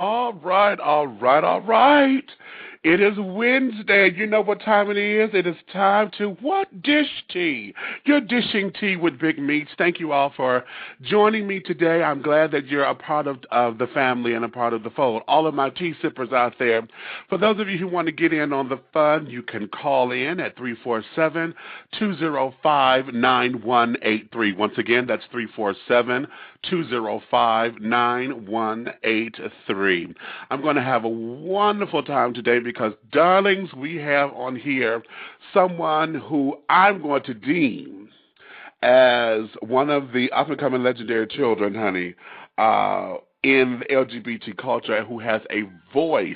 All right, all right, all right. It is Wednesday. You know what time it is? It is time to what? Dish tea. You're dishing tea with Big Meats. Thank you all for joining me today. I'm glad that you're a part of the family and a part of the fold. All of my tea sippers out there. For those of you who want to get in on the fun, you can call in at 347-205-9183. Once again, that's 347-205-9183. I'm going to have a wonderful time today because, darlings, we have on here someone who I'm going to deem as one of the up-and-coming legendary children, honey, in the LGBT culture, who has a voice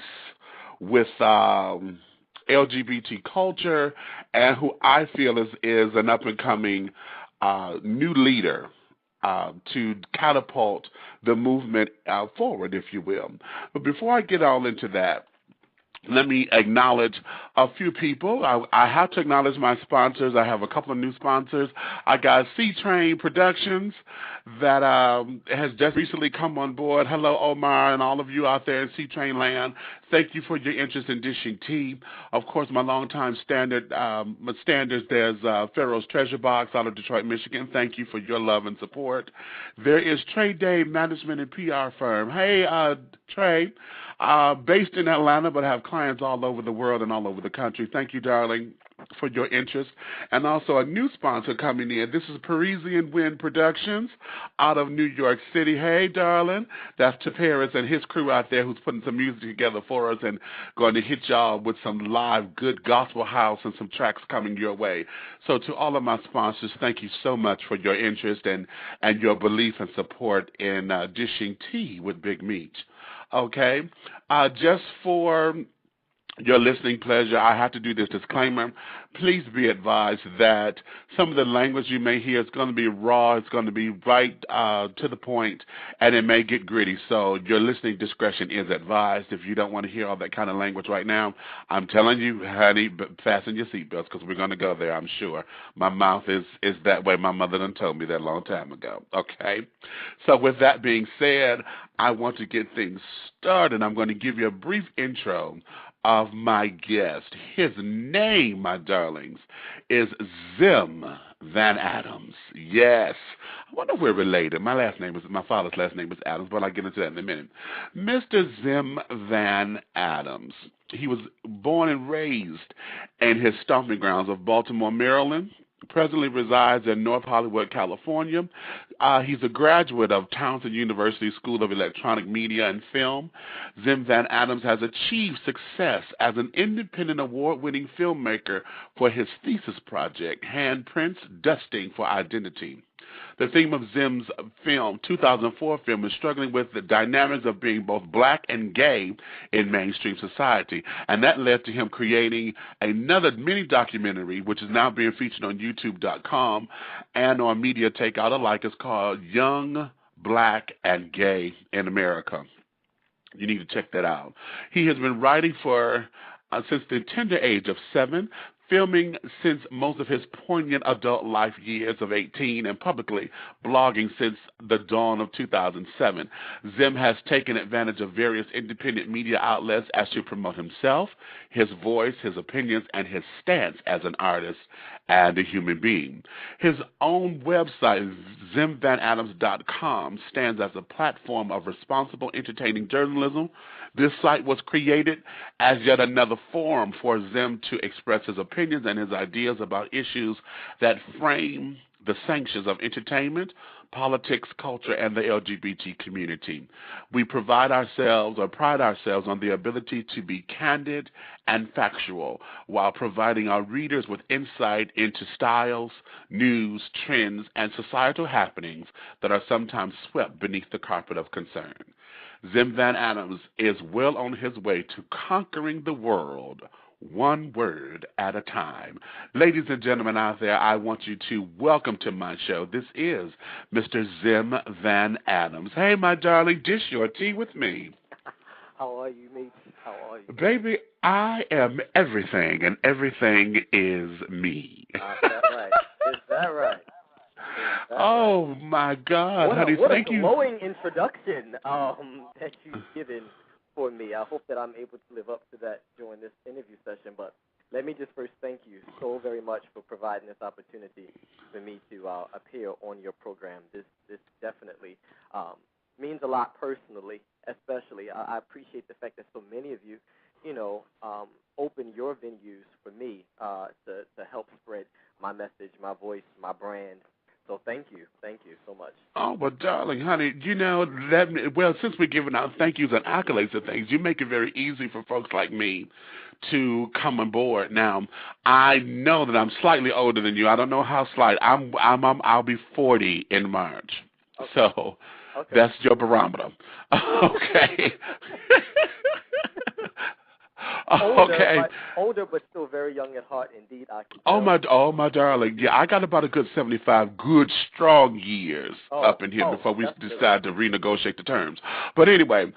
with LGBT culture and who I feel is an up-and-coming new leader to catapult the movement forward, if you will. But before I get all into that, let me acknowledge a few people. I have to acknowledge my sponsors. I have a couple of new sponsors. I got C-Train Productions that has just recently come on board. Hello, Omar, and all of you out there in C-Train land. Thank you for your interest in dishing tea. Of course, my longtime standards, there's Pharaoh's Treasure Box out of Detroit, Michigan. Thank you for your love and support. There is Trey Day Management and PR Firm. Hey, Trey, based in Atlanta, but have clients all over the world and all over the country. Thank you, darling, for your interest. And also a new sponsor coming in. This is Parisian Wind Productions out of New York City. Hey, darling, that's to Paris and his crew out there who's putting some music together for us and going to hit y'all with some live good gospel house and some tracks coming your way. So to all of my sponsors, thank you so much for your interest and your belief and support in dishing tea with Big Meat. Okay, just for your listening pleasure, I have to do this disclaimer. Please be advised that some of the language you may hear is going to be raw, it's going to be right to the point, and it may get gritty. So your listening discretion is advised. If you don't want to hear all that kind of language right now, I'm telling you, honey, fasten your seatbelts because we're going to go there, I'm sure. My mouth is that way. My mother done told me that a long time ago. Okay? So with that being said, I want to get things started. I'm going to give you a brief intro of my guest. His name, my darlings, is XEM Van Adams. Yes. I wonder if we're related. My father's last name is Adams, but I'll get into that in a minute. Mr. XEM Van Adams. He was born and raised in his stomping grounds of Baltimore, Maryland. Presently resides in North Hollywood, California. He's a graduate of Towson University School of Electronic Media and Film. XEM Van Adams has achieved success as an independent award-winning filmmaker for his thesis project, Handprints, Dusting for Identity. The theme of XEM's 2004 film, is struggling with the dynamics of being both black and gay in mainstream society. And that led to him creating another mini documentary, which is now being featured on YouTube.com and on Media Takeout alike. It's called Young, Black, and Gay in America. You need to check that out. He has been writing since the tender age of 7, filming since most of his poignant adult life years of 18, and publicly blogging since the dawn of 2007. XEM has taken advantage of various independent media outlets as to promote himself, his voice, his opinions, and his stance as an artist and a human being. His own website, xemvanadams.com, stands as a platform of responsible, entertaining journalism. This site was created as yet another forum for XEM to express his opinions and his ideas about issues that frame the sanctions of entertainment, politics, culture, and the LGBT community. We pride ourselves on the ability to be candid and factual while providing our readers with insight into styles, news, trends, and societal happenings that are sometimes swept beneath the carpet of concern. XEM Van Adams is well on his way to conquering the world, one word at a time. Ladies and gentlemen out there, I want you to welcome to my show. This is Mr. XEM Van Adams. Hey, my darling, dish your tea with me. How are you, mate? How are you? Baby, I am everything, and everything is me. Is that right? Is that right? Oh, my God, honey, thank you. What a glowing introduction that you've given I hope that I'm able to live up to that during this interview session. But let me just first thank you so very much for providing this opportunity for me to appear on your program. This definitely means a lot personally, especially. I appreciate the fact that so many of you, open your venues for me to help spread my message, my voice, my brand. So thank you so much. Oh, well, darling, honey, since we're giving out thank yous and accolades and things, you make it very easy for folks like me to come on board. Now, I know that I'm slightly older than you. I don't know how slight. I'll be 40 in March. Okay. So that's your barometer. Okay. Older, but still very young at heart, indeed. I can tell. Oh my darling, yeah, I got about a good 75 good strong years up in here before we decide to renegotiate the terms. But anyway,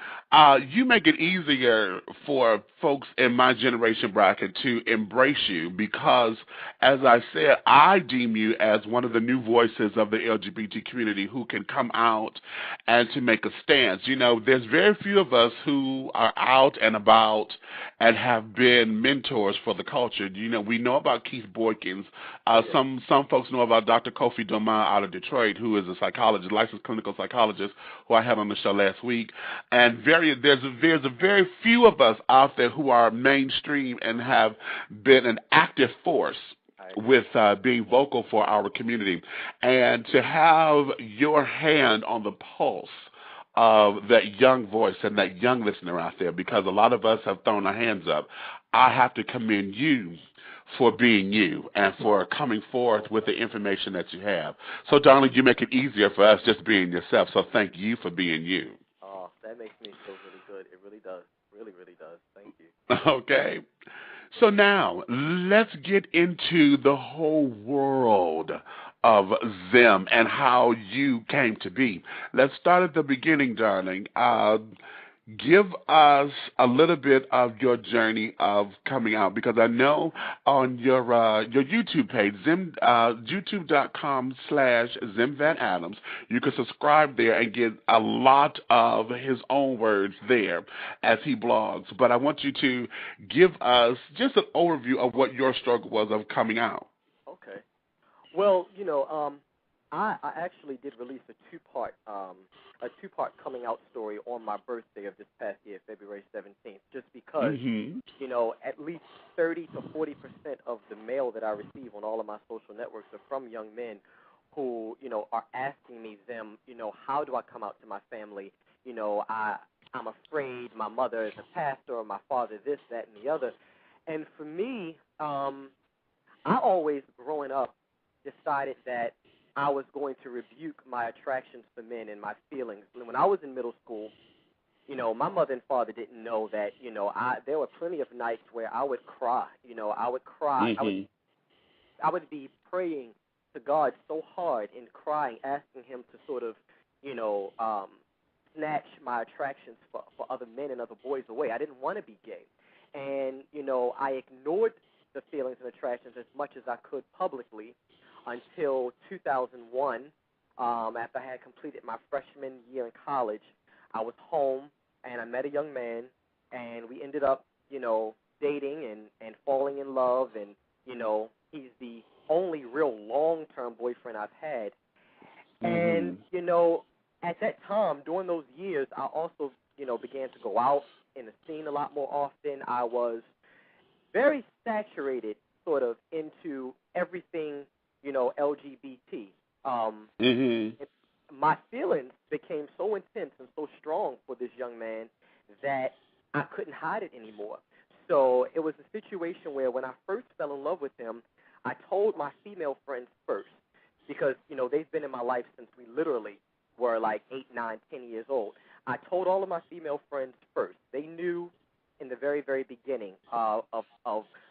you make it easier for folks in my generation bracket to embrace you because, as I said, I deem you as one of the new voices of the LGBT community who can come out and to make a stance. There's very few of us who are out and about and have been mentors for the culture. We know about Keith Boykins. Some folks know about Dr. Kofi Doman out of Detroit, who is a psychologist, licensed clinical psychologist, who I had on the show last week. And there's a very few of us out there who are mainstream and have been an active force with being vocal for our community. And to have your hand on the pulse of that young voice and that young listener out there, because a lot of us have thrown our hands up, I have to commend you for being you and for coming forth with the information that you have. So, darling, you make it easier for us just being yourself, so thank you for being you. Oh, that makes me feel really good. It really does. Really, really does. Thank you. Okay. So now, let's get into the whole world of them and how you came to be. Let's start at the beginning, darling. Give us a little bit of your journey of coming out, because I know on your YouTube page, youtube.com/Xem Van Adams, you can subscribe there and get a lot of his own words there as he blogs. But I want you to give us just an overview of what your struggle was of coming out. Okay. Well, I actually did release a two-part coming out story on my birthday of this past year, February 17th, just because, at least 30 to 40% of the mail that I receive on all of my social networks are from young men who, are asking me, Zem, how do I come out to my family? I'm afraid my mother is a pastor or my father this, that, and the other. And for me, I always, growing up, decided that I was going to rebuke my attractions for men and my feelings. When I was in middle school, my mother and father didn't know that, there were plenty of nights where I would cry. I would cry. I would be praying to God so hard and crying, asking him to sort of, snatch my attractions for other men and other boys away. I didn't want to be gay. And, I ignored the feelings and attractions as much as I could publicly until 2001, after I had completed my freshman year in college. I was home, and I met a young man, and we ended up, dating and falling in love, and, he's the only real long-term boyfriend I've had. And, at that time, during those years, I also, began to go out in the scene a lot more often. I was very saturated, sort of, into everything, LGBT. My feelings became so intense and so strong for this young man that I couldn't hide it anymore. So it was a situation where when I first fell in love with him, I told my female friends first because, they've been in my life since we literally were like 8, 9, 10 years old. I told all of my female friends first. They knew in the very, very beginning of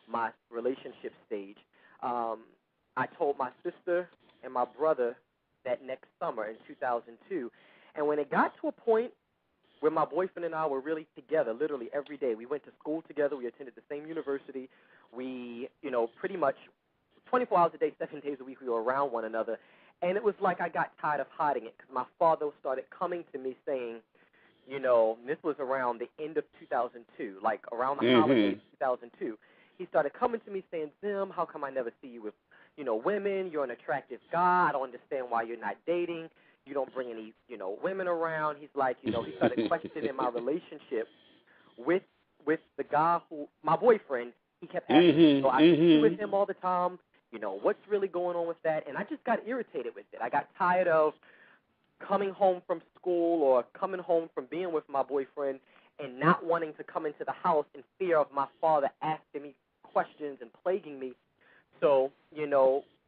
my relationship stage. I told my sister and my brother that next summer in 2002. And when it got to a point where my boyfriend and I were really together, literally every day, we went to school together, we attended the same university, we, pretty much 24 hours a day, 7 days a week, we were around one another. And it was like I got tired of hiding it because my father started coming to me saying, this was around the end of 2002, like around the holidays of 2002. He started coming to me saying, Zim, how come I never see you with, women? You're an attractive guy. I don't understand why you're not dating. You don't bring any, women around. He's like, he started questioning my relationship with the guy my boyfriend. He kept asking me, I see with him all the time. What's really going on with that? And I just got irritated with it. I got tired of coming home from school or coming home from being with my boyfriend and not wanting to come into the house in fear of my father asking me questions and plaguing me. So,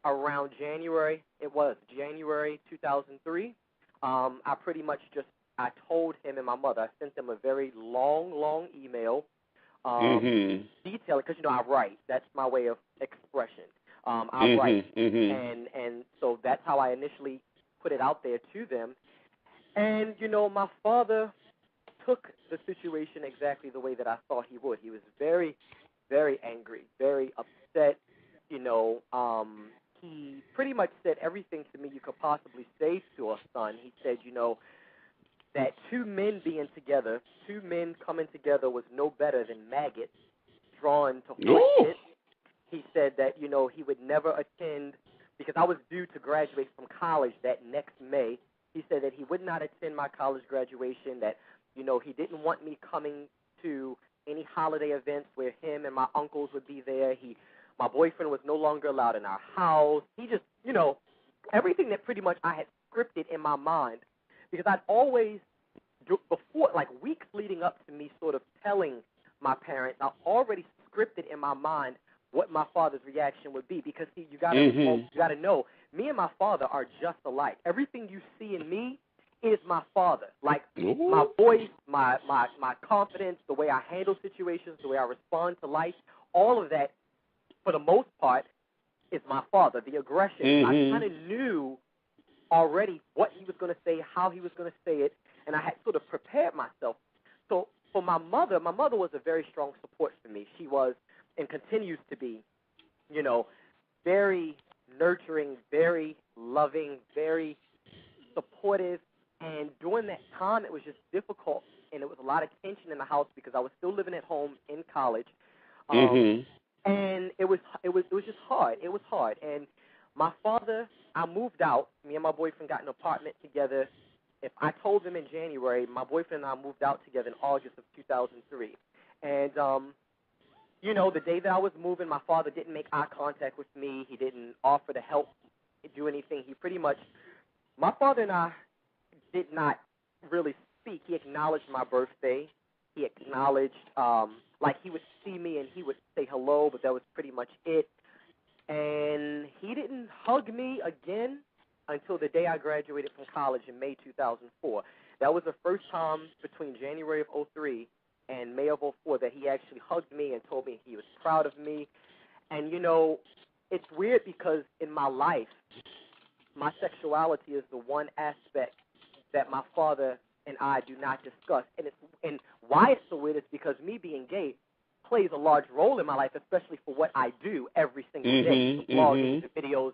around January 2003, I pretty much I told him and my mother, I sent them a very long email detailing, because, I write. That's my way of expression. I write. And so that's how I initially put it out there to them. And, my father took the situation exactly the way that I thought he would. He was very, very angry, very upset. He pretty much said everything to me you could possibly say to a son. He said, that two men coming together was no better than maggots drawn to horse. He said that, he would never attend, because I was due to graduate from college that next May. He said that he would not attend my college graduation, that, he didn't want me coming to any holiday events where him and my uncles would be there. My boyfriend was no longer allowed in our house. He just, everything that pretty much I had scripted in my mind, because I'd always, before, like weeks leading up to me sort of telling my parents, I already scripted in my mind what my father's reaction would be, because you gotta know, me and my father are just alike. Everything you see in me is my father. Like my voice, my confidence, the way I handle situations, the way I respond to life, all of that, for the most part, is my father. The aggression, I kind of knew already what he was going to say, how he was going to say it, and I had sort of prepared myself. So for my mother was a very strong support for me. She was, and continues to be, very nurturing, very loving, very supportive. And during that time, it was just difficult, and it was a lot of tension in the house because I was still living at home in college. And it was just hard. It was hard. And my father, I moved out. Me and my boyfriend got an apartment together. If I told him in January, my boyfriend and I moved out together in August of 2003. And, the day that I was moving, my father didn't make eye contact with me. He didn't offer to help do anything. My father and I did not really speak. He acknowledged my birthday. He acknowledged, he would see me and he would say hello, but that was pretty much it. And he didn't hug me again until the day I graduated from college in May 2004. That was the first time between January of 2003 and May of 2004 that he actually hugged me and told me he was proud of me. And, it's weird because in my life, my sexuality is the one aspect that my father and I do not discuss. And why it's so weird is because me being gay plays a large role in my life, especially for what I do every single day, the blogging, the videos,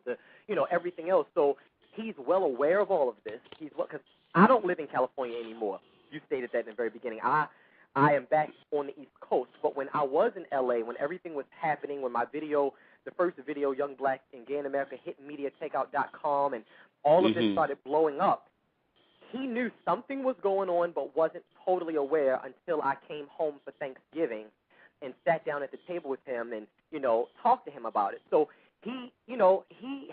everything else. So he's well aware of all of this. Because I don't live in California anymore. You stated that in the very beginning. I am back on the East Coast. But when I was in L.A., when everything was happening, when my video, the first video, Young Black and Gay in America, hit MediaTakeout.com, and all of this started blowing up, he knew something was going on but wasn't totally aware until I came home for Thanksgiving and sat down at the table with him and, talked to him about it. So he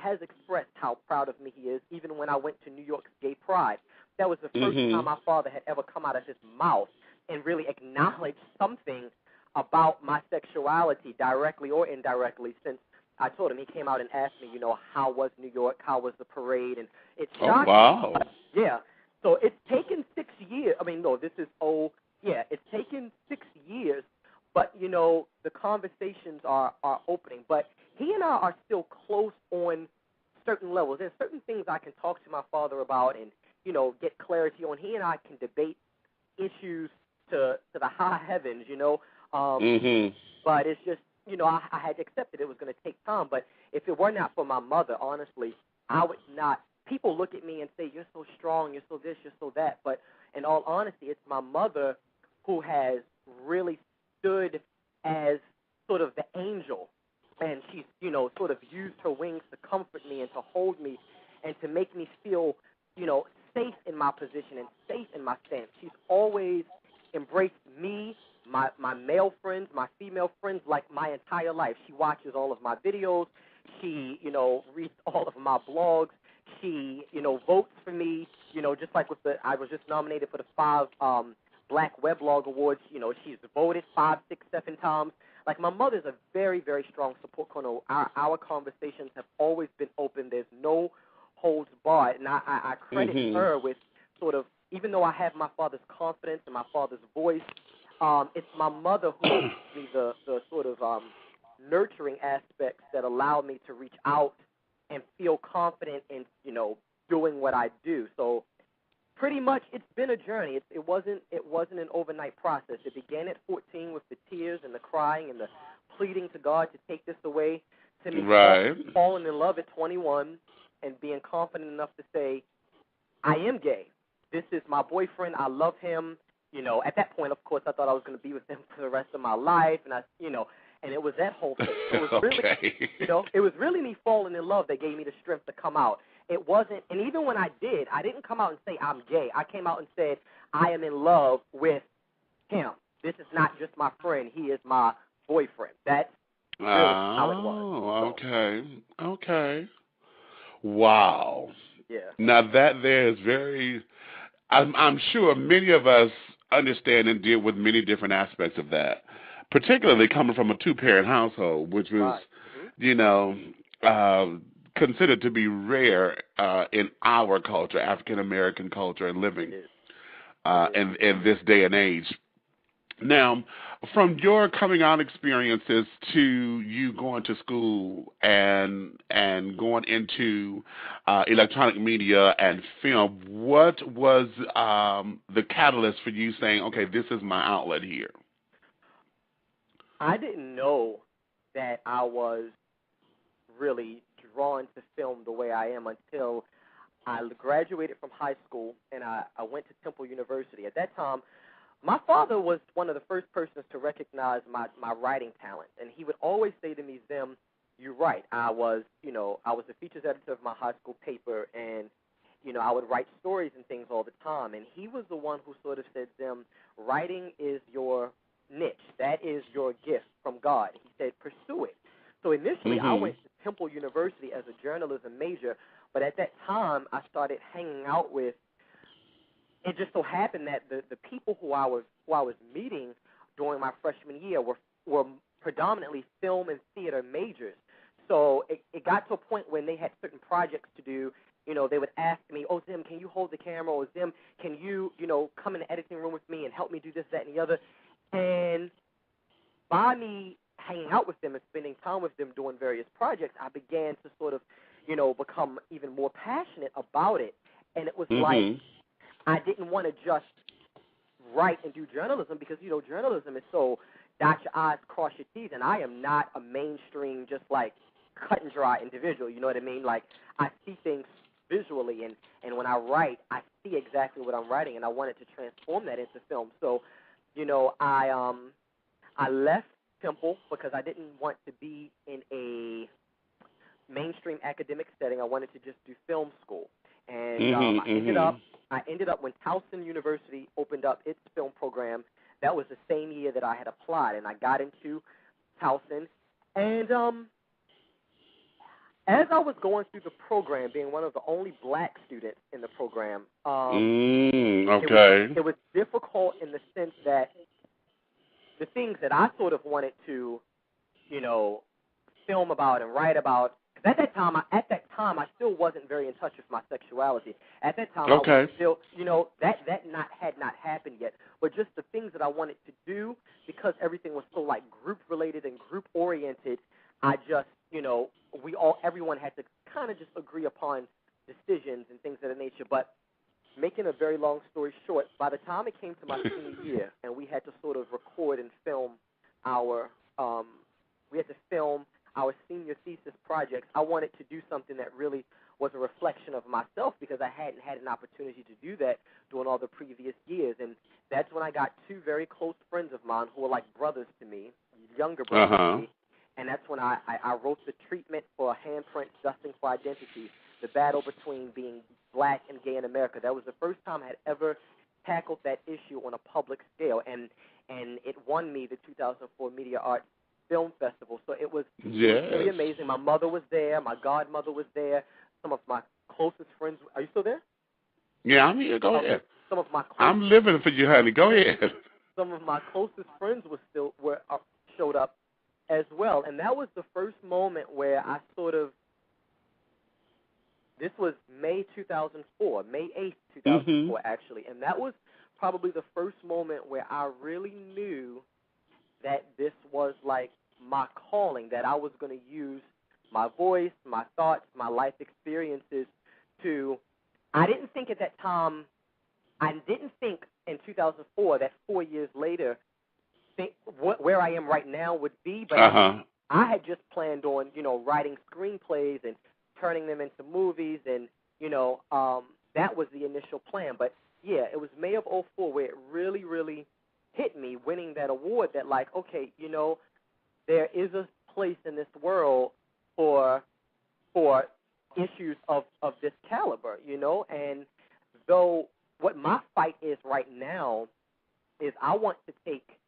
has expressed how proud of me he is, even when I went to New York's Gay Pride. That was the first time my father had ever come out of his mouth and really acknowledged something about my sexuality, directly or indirectly, since I told him. He came out and asked me, how was New York, how was the parade, and it shocked me. Yeah. So it's taken 6 years. It's taken 6 years, but, the conversations are opening. But he and I are still close on certain levels. There's certain things I can talk to my father about and, get clarity on. He and I can debate issues to the high heavens, But it's just, I had accepted it was going to take time. But if it were not for my mother, honestly, I would not. People look at me and say, you're so strong, you're so this, you're so that. But in all honesty, it's my mother who has really stood as sort of the angel, and she's, sort of used her wings to comfort me and to hold me and to make me feel, safe in my position and safe in my stance. She's always embraced me, my male friends, my female friends, like my entire life. She watches all of my videos. She, reads all of my blogs. She, votes for me, just like I was just nominated for the 5 Black Weblog Awards. She's voted 5, 6, 7 times. Like, my mother's a very, very strong support corner. Our conversations have always been open. There's no holds barred. And I credit her with sort of, even though I have my father's confidence and my father's voice, it's my mother who gives me the sort of nurturing aspects that allow me to reach out and feel confident in, doing what I do. So pretty much it's been a journey. It wasn't an overnight process. It began at 14 with the tears and the crying and the pleading to God to take this away, to me falling in love at 21 and being confident enough to say, I am gay. This is my boyfriend. I love him. At that point, of course, I thought I was going to be with him for the rest of my life, and and it was that whole thing. It was really, it was really me falling in love that gave me the strength to come out. It wasn't, and even when I didn't come out and say I'm gay. I came out and said I am in love with him. This is not just my friend. He is my boyfriend. That's really how it was. So. Okay. Wow. Yeah. Now that there is very, I'm sure many of us understand and deal with many different aspects of that, particularly coming from a 2-parent household, which was, considered to be rare in our culture, African American culture, and living in this day and age. Now, from your coming out experiences to you going to school and going into electronic media and film, what was the catalyst for you saying, okay, this is my outlet here? I didn't know that I was really drawn to film the way I am until I graduated from high school and I went to Temple University. At that time, my father was one of the first persons to recognize my writing talent, and he would always say to me, Zim, you write. I was the features editor of my high school paper, and, I would write stories and things all the time, and he was the one who sort of said, Zim, writing is your niche. That is your gift from God. He said, pursue it. So initially, I went to Temple University as a journalism major, but at that time, I started hanging out with. It just so happened that the people who I was meeting during my freshman year were predominantly film and theater majors. So it got to a point when they had certain projects to do. They would ask me, oh, Zim, can you hold the camera? Or Zim, can you, come in the editing room with me and help me do this, that, and the other? And by me hanging out with them and spending time with them doing various projects, I began to sort of, become even more passionate about it. And it was like I didn't want to just write and do journalism because, journalism is so dot your I's, cross your T's, and I am not a mainstream, just like cut and dry individual, you know what I mean? Like, I see things visually, and when I write, I see exactly what I'm writing, and I wanted to transform that into film. So, I left Temple because I didn't want to be in a mainstream academic setting. I wanted to just do film school. And I ended up when Towson University opened up its film program. That was the same year that I had applied, and I got into Towson. And as I was going through the program, being one of the only black students in the program, it was difficult in the sense that the things that I sort of wanted to, film about and write about. At that time, I still wasn't very in touch with my sexuality. At that time, I was still, that had not happened yet. But just the things that I wanted to do, because everything was so like group related and group oriented, I just, everyone had to kind of just agree upon decisions and things of that nature. But making a very long story short, by the time it came to my senior year, and we had to sort of record and film our senior thesis projects, I wanted to do something that really was a reflection of myself because I hadn't had an opportunity to do that during all the previous years. And that's when I got two very close friends of mine who were like brothers to me, younger brothers to me. And that's when I wrote the treatment for Handprint Dusting for Identity, the battle between being black and gay in America. That was the first time I had ever tackled that issue on a public scale. And it won me the 2004 Media Arts Film Festival. So it was really amazing. My mother was there. My godmother was there. Some of my closest friends. Are you still there? Yeah, I'm here. Go ahead. Some of my I'm living for you, honey. Go ahead. Some of my closest friends showed up as well. And that was the first moment where I sort of, this was May 2004, May 8th, 2004, actually. And that was probably the first moment where I really knew that this was like my calling, that I was going to use my voice, my thoughts, my life experiences to, I didn't think at that time, I didn't think in 2004 that 4 years later, where I am right now would be, but I had just planned on, writing screenplays and turning them into movies, and, that was the initial plan. But, yeah, it was May of 2004 where it really, really hit me, winning that award, that, like, okay, there is a place in this world for issues of this caliber, and though what my fight is right now is I want to take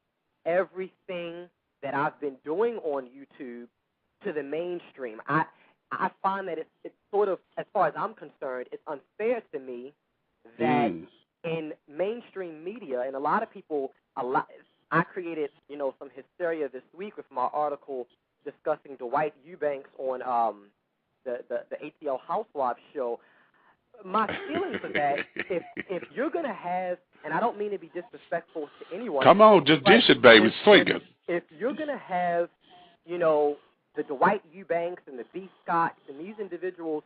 everything that I've been doing on YouTube to the mainstream. I find that it's sort of, as far as I'm concerned, it's unfair to me that in mainstream media, and a lot of people, I created, some hysteria this week with my article discussing Dwight Eubanks on the APL Housewives show. My feelings are that if you're going to have, and I don't mean to be disrespectful to anyone. Come on, just dish it, baby. Swing it. If you're going to have, the Dwight Eubanks and the B. Scotts and these individuals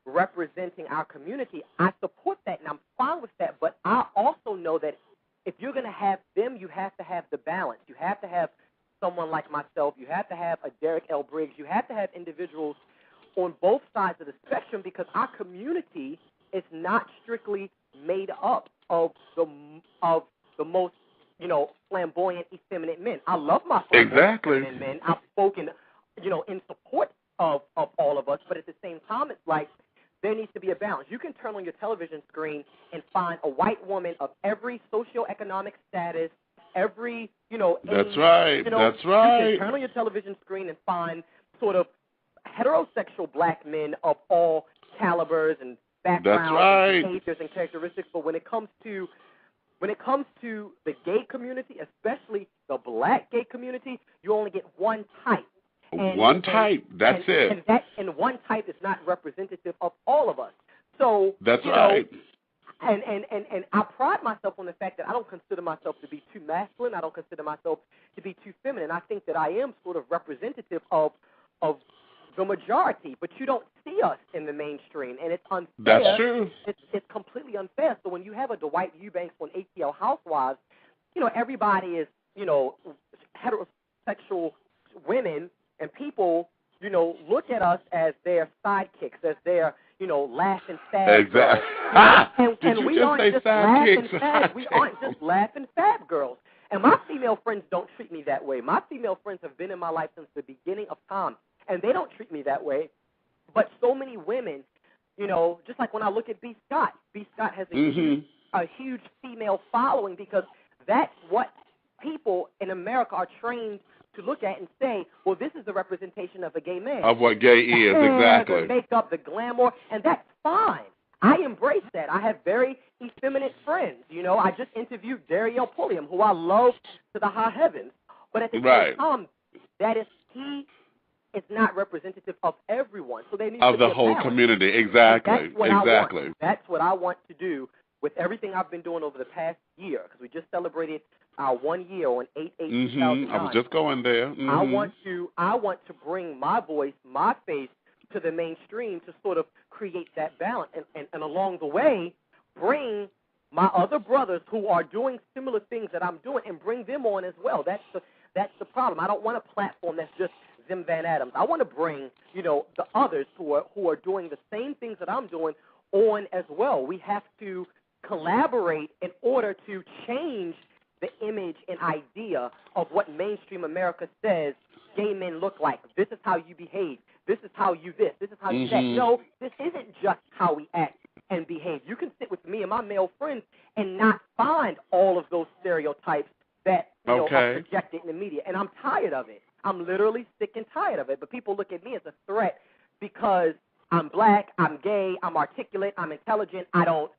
representing our community, I support that, and I'm fine with that. But I also know that if you're going to have them, you have to have the balance. You have to have someone like myself. You have to have a Derek L. Briggs. You have to have individuals on both sides of the spectrum, because our community is not strictly made up of the most, flamboyant, effeminate men. I love my flamboyant effeminate men. I've spoken, in support of all of us, but at the same time, it's like there needs to be a balance. You can turn on your television screen and find a white woman of every socioeconomic status, every, That's age, right. That's right. You can turn on your television screen and find sort of heterosexual black men of all calibers and backgrounds and behaviors and characteristics. But when it comes to the gay community, especially the black gay community, you only get one type. That's it. And one type is not representative of all of us. So that's right. And I pride myself on the fact that I don't consider myself to be too masculine. I don't consider myself to be too feminine. I think that I am sort of representative of the majority, but you don't see us in the mainstream, and it's unfair. That's true. It's completely unfair. So when you have a Dwight Eubanks on APL Housewives, everybody is, heterosexual women, and people, look at us as their sidekicks, as their, laughing fab exactly. girls. And we aren't just laughing fab. We aren't just laughing fab girls. And my female friends don't treat me that way. My female friends have been in my life since the beginning of time, and they don't treat me that way. But so many women, just like when I look at B. Scott has a huge female following, because that's what people in America are trained to look at and say, well, this is the representation of a gay man. Of what gay is, exactly. The makeup, the glamour, and that's fine. I embrace that. I have very effeminate friends. I just interviewed Daryl Pulliam, who I love to the high heavens. But at the same time, he is not representative of everyone. So they need of to the be a whole balance. community, exactly. That's what I want to do with everything I've been doing over the past year, because we just celebrated our 1 year on 8/8/2009. I was just going there. I want to bring my voice, my face to the mainstream to sort of create that balance, and along the way, bring my other brothers who are doing similar things that I'm doing and bring them on as well. That's the problem. I don't want a platform that's just XEM Van Adams. I want to bring, the others who are doing the same things that I'm doing on as well. We have to collaborate in order to change the image and idea of what mainstream America says gay men look like. This is how you behave. This is how you this. This is how you that. No, this isn't just how we act and behave. You can sit with me and my male friends and not find all of those stereotypes that are projected in the media. And I'm tired of it. I'm literally sick and tired of it. But people look at me as a threat because I'm black, I'm gay, I'm articulate, I'm intelligent. I don't,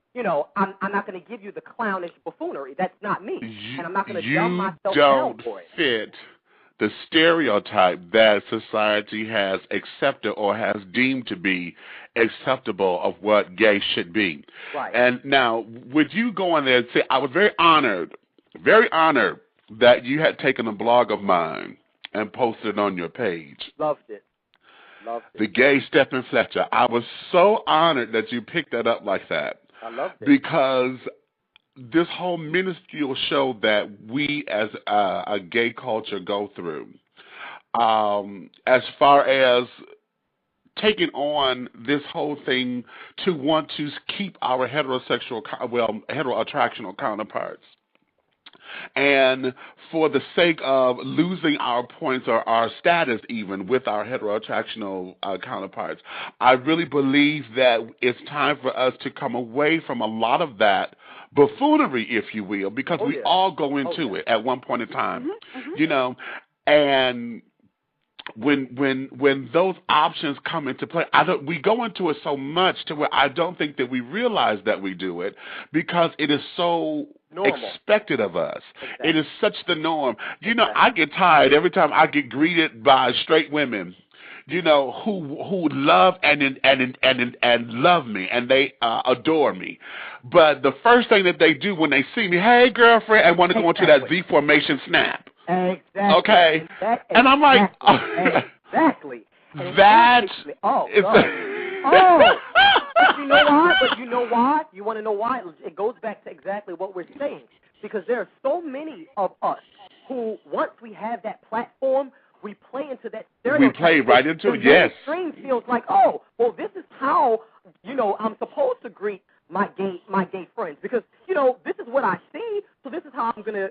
I'm not going to give you the clownish buffoonery. That's not me. And I'm not going to dumb myself down for it. You don't fit the stereotype that society has accepted or has deemed to be acceptable of what gay should be. Right. And now, would you go on there and say, I was very honored that you had taken a blog of mine and posted it on your page. Loved it. The Gay Stephen Fletcher. I was so honored that you picked that up like that. I loved it. Because this whole minuscule show that we as a gay culture go through, as far as taking on this whole thing to want to keep our heteroattractional counterparts. And for the sake of losing our points or our status even with our heteroattractional counterparts, I really believe that it's time for us to come away from a lot of that buffoonery, if you will, because we all go into it at one point in time, and when those options come into play, we go into it so much to where I don't think that we realize that we do it because it is so expected of us. Exactly. It is such the norm. I get tired every time I get greeted by straight women, who love and love me and they adore me. But the first thing that they do when they see me, hey girlfriend, and want to go into that Z formation snap. Exactly. Okay. And I'm like, exactly. That's But you know why? You want to know why? It goes back to exactly what we're saying. Because there are so many of us who, once we have that platform, we play into that stereotype. We play right into it, yes. The mainstream feels like, this is how, I'm supposed to greet my gay friends. Because, this is what I see, so this is how I'm going to,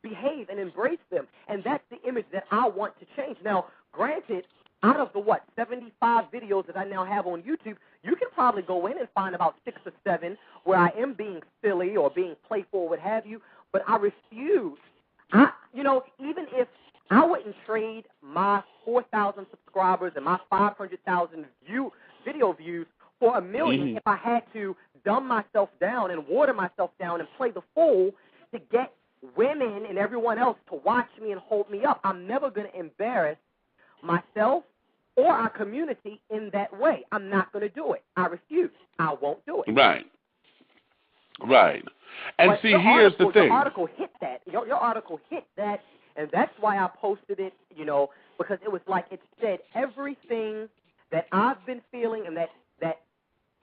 behave and embrace them. And that's the image that I want to change. Now, granted, out of the, 75 videos that I now have on YouTube, you can probably go in and find about 6 or 7 where I am being silly or being playful or what have you, but I refuse. Even if I wouldn't trade my 4,000 subscribers and my 500,000 video views for 1 million if I had to dumb myself down and water myself down and play the fool to get women and everyone else to watch me and hold me up. I'm never going to embarrass myself or our community in that way. I'm not going to do it. I refuse. I won't do it. Right. And but see, here's the thing. Your article hit that. Your article hit that, and that's why I posted it, because it was like it said everything that I've been feeling and that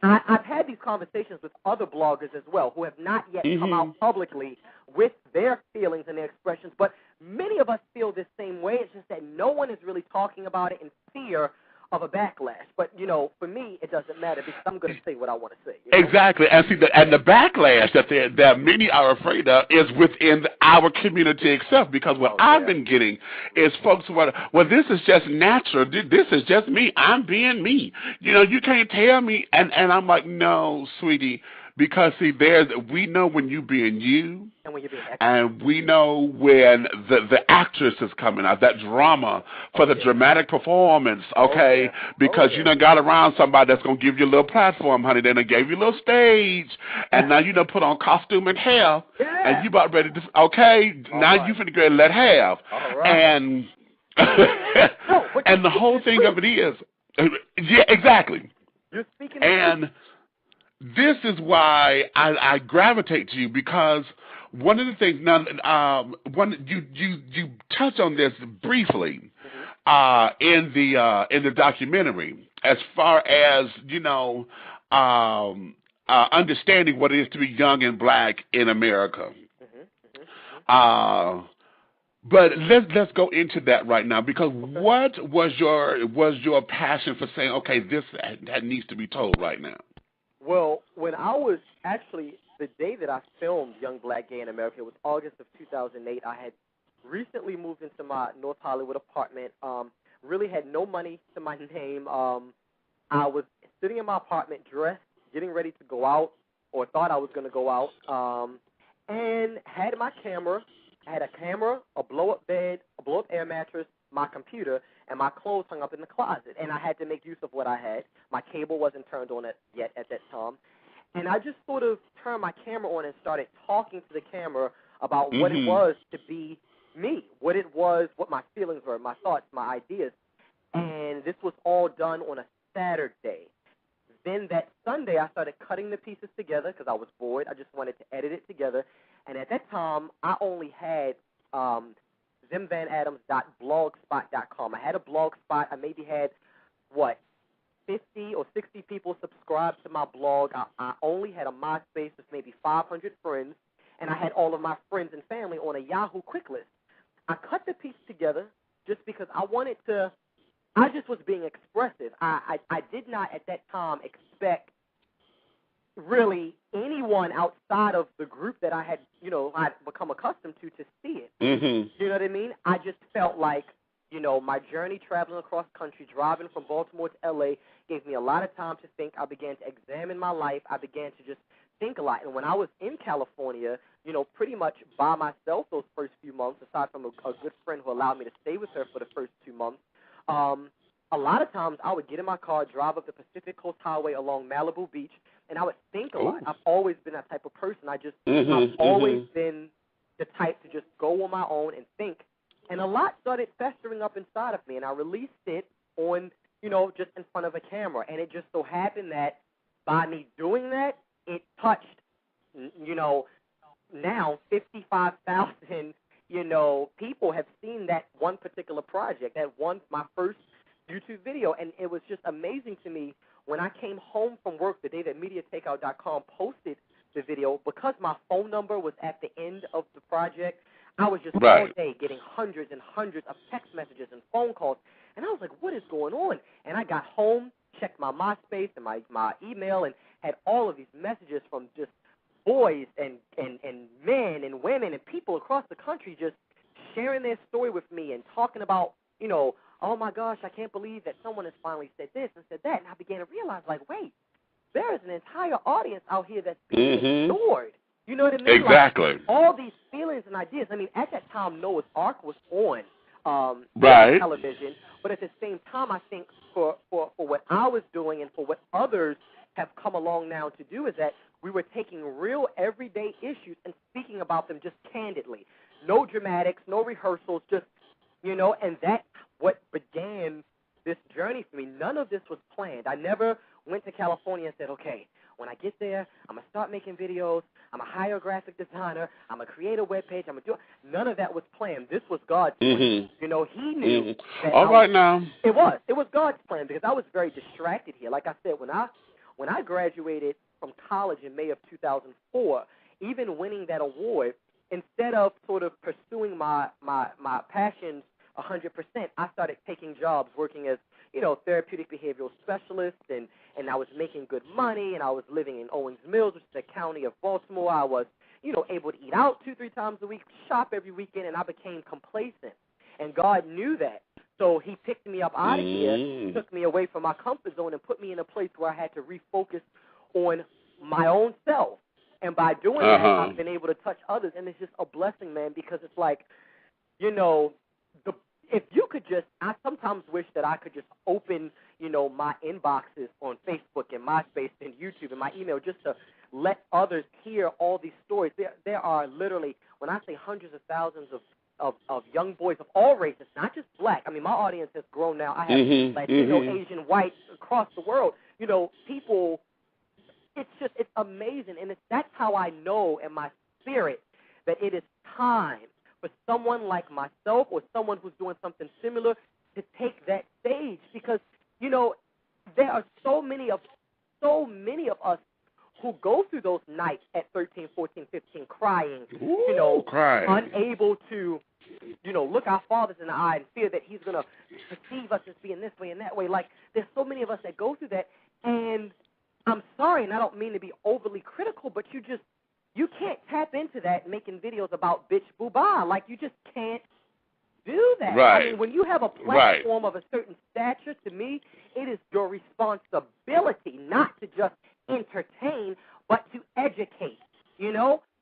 I've had these conversations with other bloggers as well who have not yet come out publicly with their feelings and their expressions, but many of us feel the same way. It's just that no one is really talking about it in fear of a backlash. But, for me, it doesn't matter because I'm going to say what I want to say. Exactly. And see, the backlash that many are afraid of is within our community itself, because what I've been getting is folks who are, this is just natural. This is just me. I'm being me. You can't tell me. And I'm like, no, sweetie. Because, see, we know when you being you, and we know when the actress is coming out, that drama for the dramatic performance, okay? Because you done got around somebody that's going to give you a little platform, honey. They done gave you a little stage, and now you done put on costume and hair, and you about ready to, now you finna go and let have. And, and the whole thing of it is, exactly. You're speaking and this is why I gravitate to you, because one of the things you touch on this briefly in the documentary, as far as understanding what it is to be young and black in America. But let's go into that right now, because what was your passion for saying, okay, this that needs to be told right now? Well, when I was actually, the day that I filmed Young Black Gay in America, it was August of 2008. I had recently moved into my North Hollywood apartment. Really had no money to my name. I was sitting in my apartment, dressed, getting ready to go out, or thought I was going to go out, and had my camera. I had a camera, a blow-up bed, a blow-up air mattress, my computer, and my clothes hung up in the closet. And I had to make use of what I had. My cable wasn't turned on yet at that time. And I just sort of turned my camera on and started talking to the camera about what it was to be me, what it was, what my feelings were, my thoughts, my ideas. And this was all done on a Saturday. Then that Sunday, I started cutting the pieces together because I was bored. I just wanted to edit it together. And at that time, I only had xemvanadams.blogspot.com. I had a blog spot. I maybe had, 50 or 60 people subscribed to my blog. I only had a MySpace with maybe 500 friends, and I had all of my friends and family on a Yahoo quick list. I cut the piece together just because I wanted to. I just was being expressive. I did not at that time expect really anyone outside of the group that I had, I'd become accustomed to see it. Mm-hmm. You know what I mean? I just felt like, my journey traveling across country, driving from Baltimore to L.A. gave me a lot of time to think. I began to examine my life. I began to just think a lot. And when I was in California, pretty much by myself those first few months, aside from a good friend who allowed me to stay with her for the first 2 months, a lot of times I would get in my car, drive up the Pacific Coast Highway along Malibu Beach, and I would think a lot. I've always been that type of person. I've always been the type to just go on my own and think. And a lot started festering up inside of me, and I released it on, just in front of a camera. And it just so happened that by me doing that, it touched, now 55,000, people have seen that one particular project, my first YouTube video. And it was just amazing to me when I came home from work the day that MediaTakeout.com posted the video, because my phone number was at the end of the project. I was just all day getting hundreds and hundreds of text messages and phone calls, and I was like, what is going on? And I got home, checked my MySpace and my email, and had all of these messages from just boys and men and women and people across the country just sharing their story with me and talking about, oh, my gosh, I can't believe that someone has finally said this and said that. And I began to realize, wait, there is an entire audience out here that's being ignored. You know what I mean? Exactly. All these feelings and ideas. I mean, at that time, Noah's Ark was on television, but at the same time, I think for what I was doing and for what others have come along now to do is that we were taking real everyday issues and speaking about them just candidly. No dramatics, no rehearsals, just, and that's what began this journey for me. None of this was planned. I never went to California and said, okay, when I get there, I'm going to start making videos. I'm going to hire a graphic designer. I'm going to create a webpage. I'm going to do it. None of that was planned. This was God's plan. He knew that now. It was God's plan, because I was very distracted here. Like I said, when I graduated from college in May of 2004, even winning that award, instead of sort of pursuing my passions 100%, I started taking jobs working as, therapeutic behavioral specialist, and I was making good money, and I was living in Owings Mills, which is the county of Baltimore. I was, able to eat out 2-3 times a week, shop every weekend, and I became complacent. And God knew that. So he picked me up out of here, took me away from my comfort zone, and put me in a place where I had to refocus on my own self. And by doing that, I've been able to touch others, and it's just a blessing, man, because it's like, if you could just, I sometimes wish that I could just open, my inboxes on Facebook and MySpace and YouTube and my email just to let others hear all these stories. There are literally, when I say hundreds of thousands of young boys of all races, not just black. I mean, my audience has grown now. I have Latino, Asian, white, across the world. People, it's amazing. And that's how I know in my spirit that it is time for someone like myself or someone who's doing something similar to take that stage, because there are so many of us who go through those nights at 13, 14, 15 crying, crying, unable to, look our fathers in the eye and fear that he's going to perceive us as being this way and that way. Like, there's so many of us that go through that, and I'm sorry, and I don't mean to be overly critical, but you can't tap into that making videos about bitch boo-bah. Like, you just can't do that. Right. I mean, when you have a platform of a certain stature, to me, it is your responsibility not to just entertain, but to educate.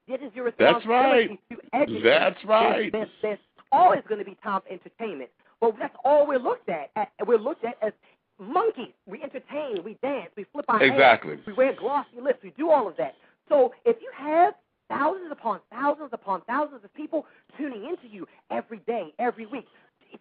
It is your responsibility to educate. That's right. There's always going to be time for entertainment. But that's all we're looked at. We're looked at as monkeys. We entertain, we dance, we flip our hair, we wear glossy lips, we do all of that. So if you have thousands upon thousands upon thousands of people tuning into you every day, every week,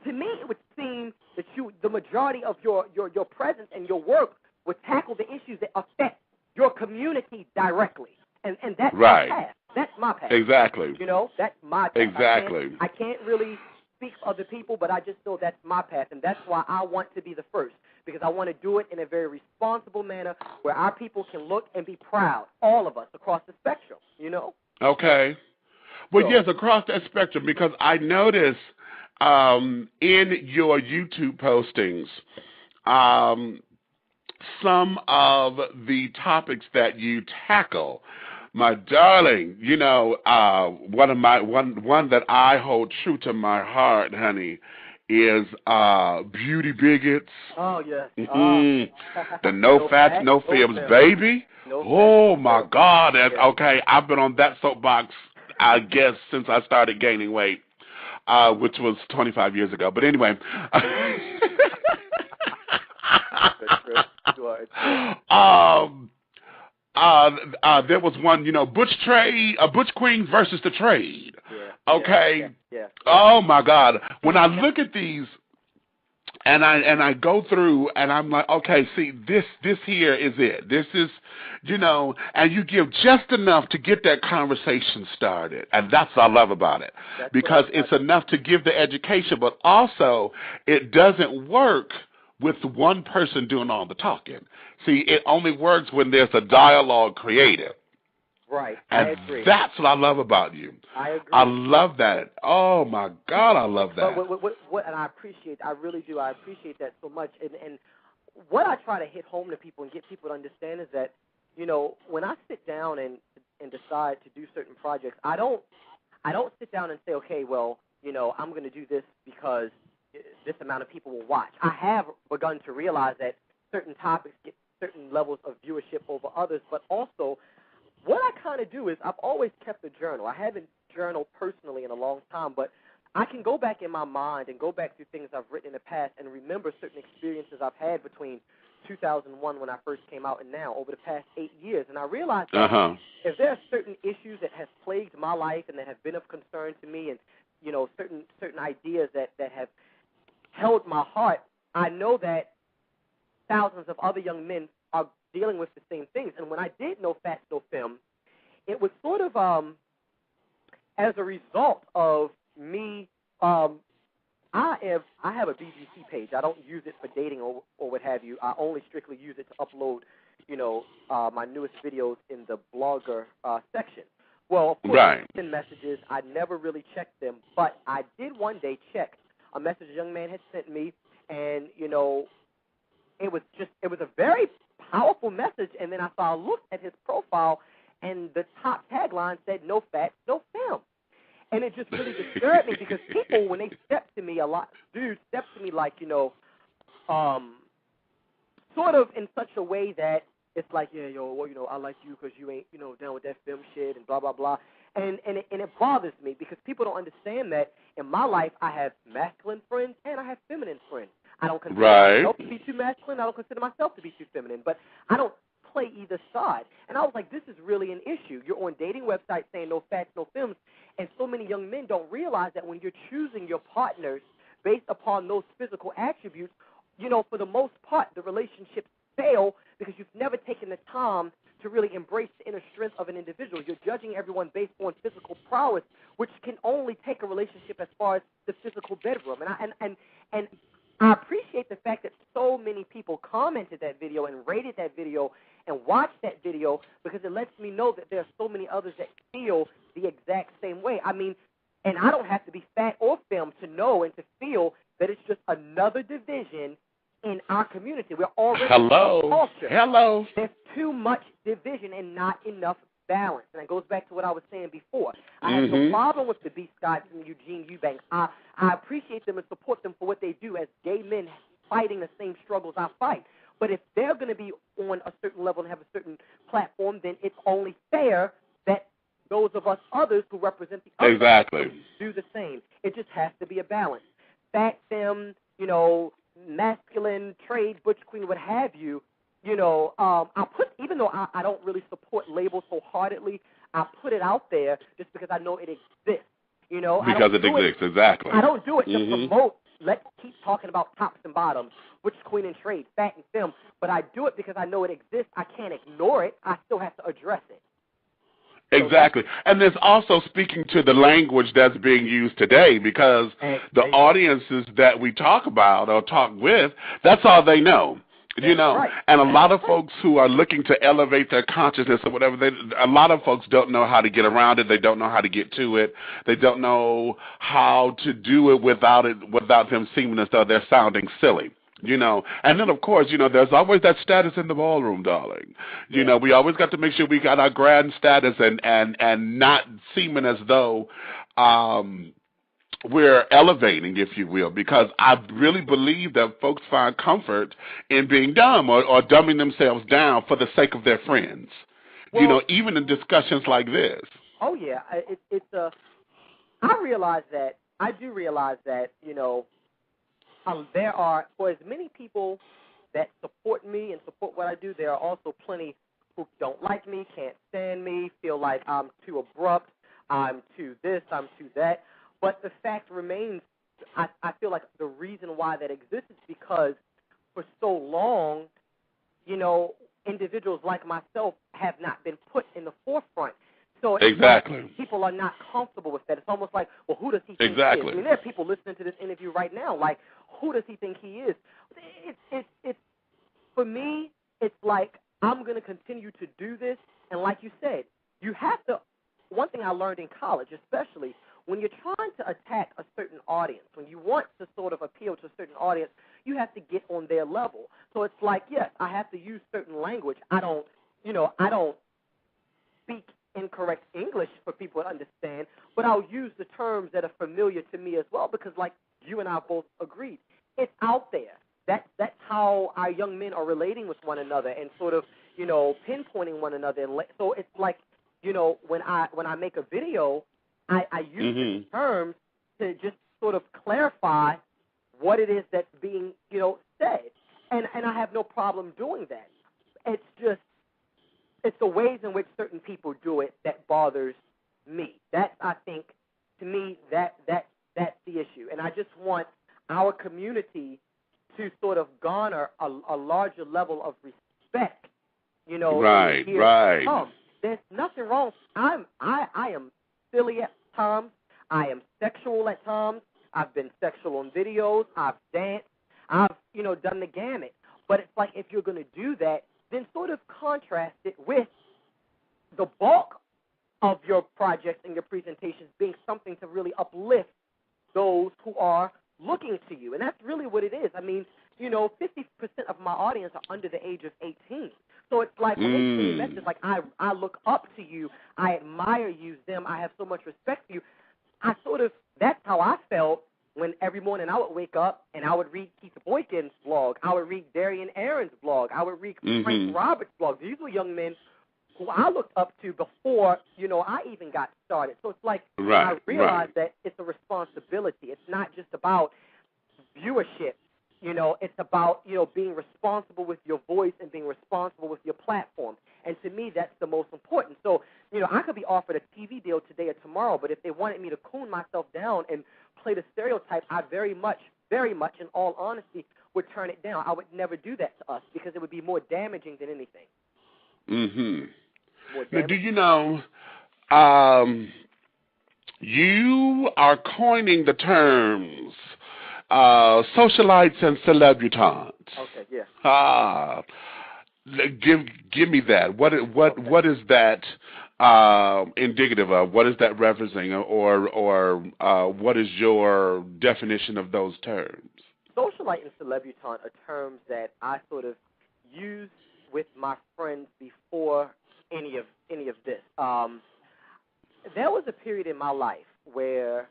to me it would seem that the majority of your presence and your work would tackle the issues that affect your community directly. And that's my path. That's my path. Exactly. That's my path. Exactly. I can't really speak for other people, but I just know that's my path, and that's why I want to be the first, because I want to do it in a very responsible manner where our people can look and be proud, all of us across the spectrum, Okay. Well, yes, across that spectrum, because I notice in your YouTube postings, some of the topics that you tackle, my darling, one that I hold true to my heart, honey, is beauty bigots. Oh, yes. The no fats, no fibs, baby. Oh, my God. Okay, I've been on that soapbox, I guess, since I started gaining weight, which was 25 years ago. But anyway. There was one, Butch Queen versus the trade. Yeah, okay. Yeah. Oh my God. When I look at these and I go through and I'm like, okay, see, this here is it. This is, and you give just enough to get that conversation started. And that's what I love about it. Because it's enough to give the education, but also it doesn't work with one person doing all the talking. See, it only works when there's a dialogue created. Right. And I agree. That's what I love about you. I agree. I love that. Oh my God, I love that. What and I really do. I appreciate that so much. And what I try to hit home to people and get people to understand is that, when I sit down and decide to do certain projects, I don't sit down and say, okay, well, I'm going to do this because this amount of people will watch. I have begun to realize that certain topics get certain levels of viewership over others, but also what I kind of do is I've always kept a journal. I haven't journaled personally in a long time, but I can go back in my mind and go back through things I've written in the past and remember certain experiences I've had between 2001 when I first came out and now over the past 8 years. And I realized that if there are certain issues that have plagued my life and that have been of concern to me and, certain ideas that have held my heart, I know that thousands of other young men are dealing with the same things. And when I did No Fats, No Film, it was sort of as a result of me. I have a BGC page. I don't use it for dating or what have you. I only strictly use it to upload, my newest videos in the blogger section. Well, of course, I send messages. I never really checked them, but I did one day check a message a young man had sent me, and it was a very powerful message. And then I looked at his profile, and the top tagline said "No Fats, No Film," and it just really disturbed me because people, when they step to me, dudes step to me like sort of in such a way that it's like, yeah, I like you because you ain't down with that film shit and blah blah blah. And it bothers me because people don't understand that in my life I have masculine friends and I have feminine friends. I don't consider myself to be too masculine. I don't consider myself to be too feminine. But I don't play either side. And I was like, this is really an issue. You're on dating websites saying no fats, no films, and so many young men don't realize that when you're choosing your partners based upon those physical attributes, for the most part, the relationships fail because you've never taken the time to really embrace the inner strength of an individual. You're judging everyone based on physical prowess, which can only take a relationship as far as the physical bedroom. And I appreciate the fact that so many people commented that video and rated that video and watch that video because it lets me know that there are so many others that feel the exact same way. I mean, and I don't have to be fat or film to know and to feel that it's just another division in our community. We're already Hello. culture. Hello. There's too much division and not enough balance. And it goes back to what I was saying before. I have no problem with the B. Scotts and Eugene Eubanks. I appreciate them and support them for what they do as gay men fighting the same struggles I fight. But if they're going to be on a certain level and have a certain platform, then it's only fair that those of us others who represent the other do the same. It just has to be a balance. Fat, femme, masculine, trade, butch, queen, what have you, I put, even though I don't really support labels wholeheartedly, I put it out there just because I know it exists. Because it exists, exactly. I don't do it to promote. Let's keep talking about tops and bottoms, butch, queen, and trade, fat and femme. But I do it because I know it exists. I can't ignore it. I still have to address it. Exactly. And there's also speaking to the language that's being used today because the audiences that we talk about or talk with, that's all they know. Right. And a lot of folks who are looking to elevate their consciousness or whatever, a lot of folks don't know how to get around it. They don't know how to get to it. They don't know how to do it without them seeming as though they're sounding silly. And then, of course, there's always that status in the ballroom, darling. We always got to make sure we got our grand status and not seeming as though we're elevating, if you will, because I really believe that folks find comfort in being dumb or dumbing themselves down for the sake of their friends, well, even in discussions like this. Oh, yeah. I do realize that, there are, for as many people that support me and support what I do, there are also plenty who don't like me, can't stand me, feel like I'm too abrupt, I'm too this, I'm too that. But the fact remains, I feel like the reason why that exists is because for so long, individuals like myself have not been put in the forefront. So exactly. People are not comfortable with that. It's almost like, well, who does he think he is? I mean, there are people listening to this interview right now, like, who does he think he is? It's for me, it's like I'm going to continue to do this. And like you said, you have to, one thing I learned in college especially, when you're trying to attack a certain audience, when you want to sort of appeal to a certain audience, you have to get on their level. So it's like, yes, I have to use certain language. I don't speak incorrect English for people to understand, but I'll use the terms that are familiar to me as well because, like you and I both agreed, it's out there. That's how our young men are relating with one another and sort of, pinpointing one another. And so it's like, when I make a video, I use these terms to just sort of clarify what it is that's being, said. And I have no problem doing that. It's just, it's the ways in which certain people do it that bothers me. That's, I think, to me, that's the issue. And I just want our community to sort of garner a larger level of respect, Right, right. There's nothing wrong. I am silly at times. I am sexual at times. I've been sexual on videos. I've danced. I've, done the gamut. But it's like if you're going to do that, then sort of contrast it with the bulk of your projects and your presentations being something to really uplift those who are looking to you. And that's really what it is. I mean, 50% of my audience are under the age of 18. So it's like when they see a message like, I look up to you, I admire you, them, I have so much respect for you. That's how I felt when every morning I would wake up and I would read Keith Boykin's blog, I would read Darian Aaron's blog, I would read Frank Roberts' blog. These were young men who I looked up to before, I even got started. So it's like I realized that it's a responsibility. It's not just about viewership. It's about, being responsible with your voice and being responsible with your platform. And to me, that's the most important. So, I could be offered a TV deal today or tomorrow, but if they wanted me to coon myself down and play the stereotype, I very much, in all honesty, would turn it down. I would never do that to us because it would be more damaging than anything. Now, do you know, you are coining the terms socialites and celebutantes. Okay, yeah. Give me that. What is that indicative of? What is that referencing, or what is your definition of those terms? Socialite and celebutante are terms that I sort of used with my friends before any of this. There was a period in my life where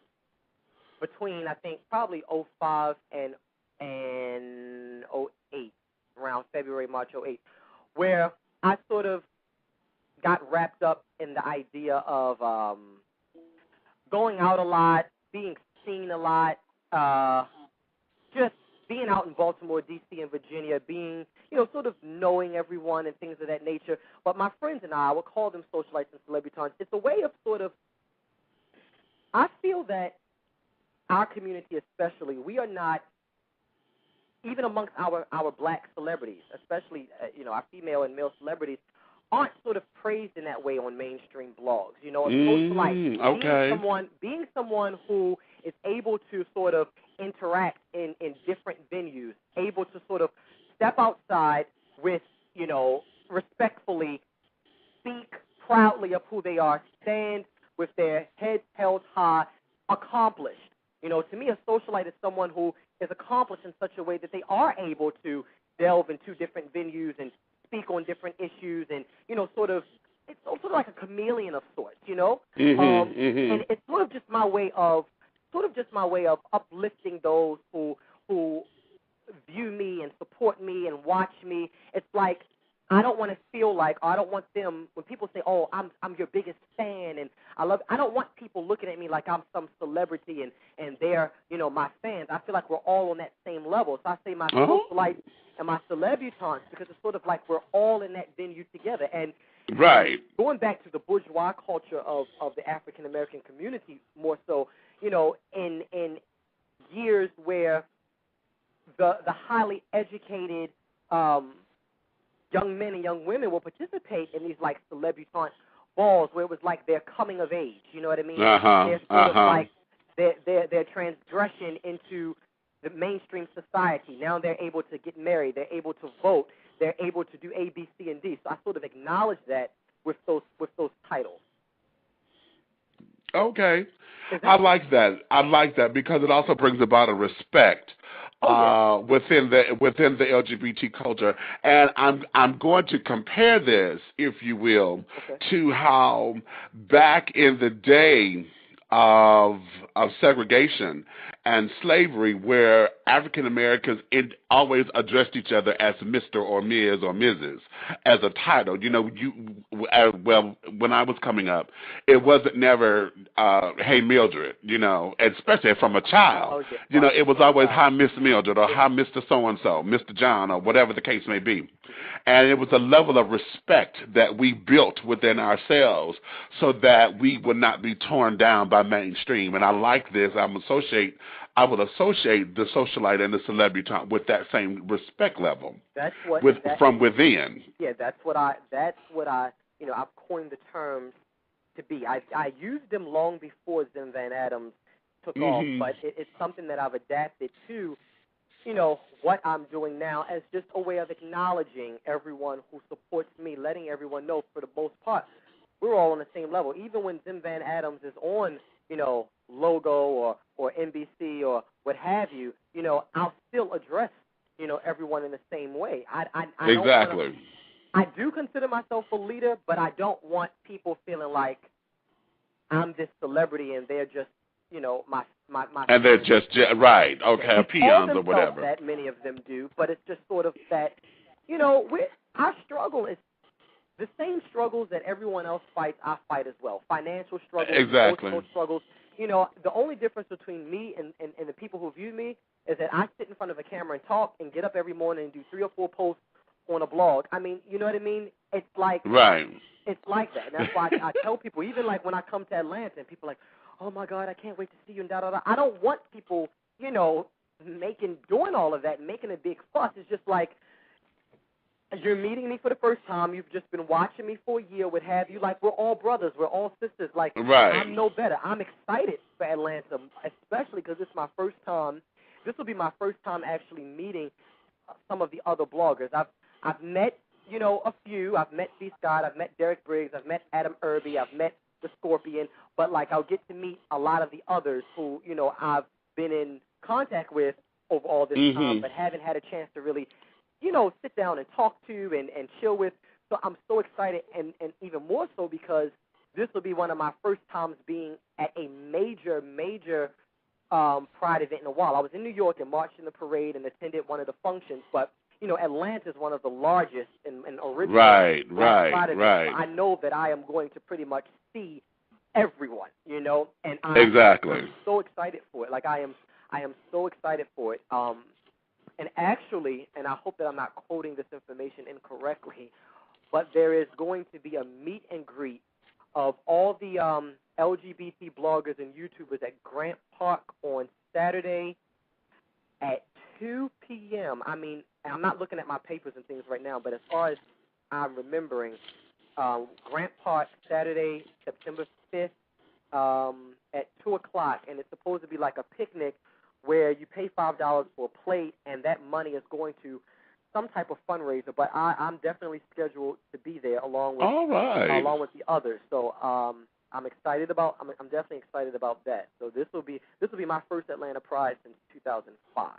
between I think probably '05 and '08, around February, March '08, where I sort of got wrapped up in the idea of going out a lot, being seen a lot, just being out in Baltimore, D.C., and Virginia, being, sort of knowing everyone and things of that nature. But my friends and I would call them socialites and celebutantes. It's a way of sort of, I feel that our community especially, we are not, even amongst our black celebrities, especially, our female and male celebrities, aren't sort of praised in that way on mainstream blogs. A socialite, okay. being someone who is able to sort of interact in different venues, able to sort of step outside with, respectfully speak proudly of who they are, stand with their heads held high, accomplished. To me, a socialite is someone who is accomplished in such a way that they are able to delve into different venues and speak on different issues and, sort of, it's sort of like a chameleon of sorts, And it's sort of just my way of uplifting those who view me and support me and watch me. It's like I don't want to feel like, or I don't want them, when people say, oh, I'm your biggest fan and I don't want people looking at me like I'm some celebrity and they're, my fans. I feel like we're all on that same level. So I say my socialites and my celebutantes because it's sort of like we're all in that venue together. And right. Going back to the bourgeois culture of the African-American community more so, in years where the highly educated young men and young women will participate in these like celebutante balls where it was like their coming of age. You know what I mean? They're sort of like their transgression into the mainstream society. Now they're able to get married. They're able to vote. They're able to do A, B, C, and D. So I sort of acknowledge that with those titles. Okay. I like that because it also brings about a respect within the LGBT culture, and I'm going to compare this, if you will, to how back in the day of segregation and slavery, where African Americans always addressed each other as Mr. or Ms. or Mrs. as a title. Well, when I was coming up, it wasn't never, hey Mildred, especially from a child. It was always hi Miss Mildred or hi Mr. So-and-so, Mr. John, or whatever the case may be. And it was a level of respect that we built within ourselves so that we would not be torn down by mainstream. And I like this. I would associate the socialite and the celebutante with that same respect level. From within. Yeah, that's what I I've coined the terms to be. I used them long before XEM Van Adams took off, but it's something that I've adapted to, what I'm doing now as just a way of acknowledging everyone who supports me, letting everyone know for the most part we're all on the same level. Even when XEM Van Adams is on, Logo or NBC or what have you, I'll still address, everyone in the same way. I exactly. I do consider myself a leader, but I don't want people feeling like I'm this celebrity and they're just, my and they're just right, okay, peons or whatever. That many of them do, but it's just sort of that, our struggle is the same struggles that everyone else fights. I fight as well. Financial struggles, emotional struggles. The only difference between me and the people who view me is that I sit in front of a camera and talk and get up every morning and do 3 or 4 posts on a blog. I mean, you know what I mean? It's like It's like that. And that's why I tell people, even like when I come to Atlanta and people are like, oh my God, I can't wait to see you and da-da-da. I don't want people, doing all of that and making a big fuss. It's just like, you're meeting me for the first time. You've just been watching me for a year, what have you. Like, we're all brothers. We're all sisters. Like, I'm no better. I'm excited for Atlanta, especially because it's my first time. This will be my first time actually meeting some of the other bloggers. I've met, a few. I've met C. Scott. I've met Derek Briggs. I've met Adam Irby. I've met the Scorpion. But, like, I'll get to meet a lot of the others who, I've been in contact with over all this time, but haven't had a chance to really, sit down and talk to and chill with. So I'm so excited, and even more so because this will be one of my first times being at a major Pride event in a while. I was in New York and marched in the parade and attended one of the functions, but Atlanta is one of the largest and original Pride events. So I know that I am going to pretty much see everyone, and I'm so excited for it. Like I am so excited for it. And actually, and I hope that I'm not quoting this information incorrectly, but there is going to be a meet and greet of all the LGBT bloggers and YouTubers at Grant Park on Saturday at 2 p.m. I mean, I'm not looking at my papers and things right now, but as far as I'm remembering, Grant Park, Saturday, September 5th at 2 o'clock, and it's supposed to be like a picnic where you pay $5 for a plate, and that money is going to some type of fundraiser. But I'm definitely scheduled to be there along with the others. So I'm excited about. I'm definitely excited about that. So this will be my first Atlanta Pride since 2005.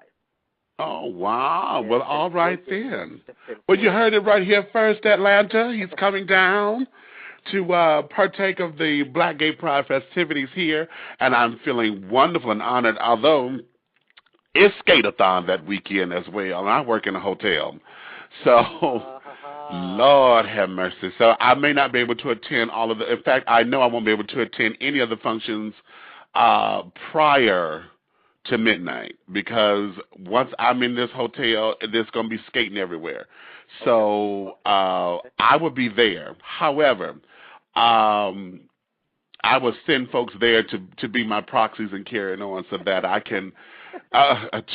Oh, wow. Well, all right then. Well, you heard it right here first, Atlanta. He's coming down to partake of the Black Gay Pride festivities here, and I'm feeling wonderful and honored, although it's skate-a-thon that weekend as well, and I work in a hotel. So, Lord have mercy. So I may not be able to attend all of the, in fact, I know I won't be able to attend any of the functions prior to midnight, because once I'm in this hotel, there's going to be skating everywhere. So I will be there. However, I will send folks there to be my proxies and carrying on so that I can,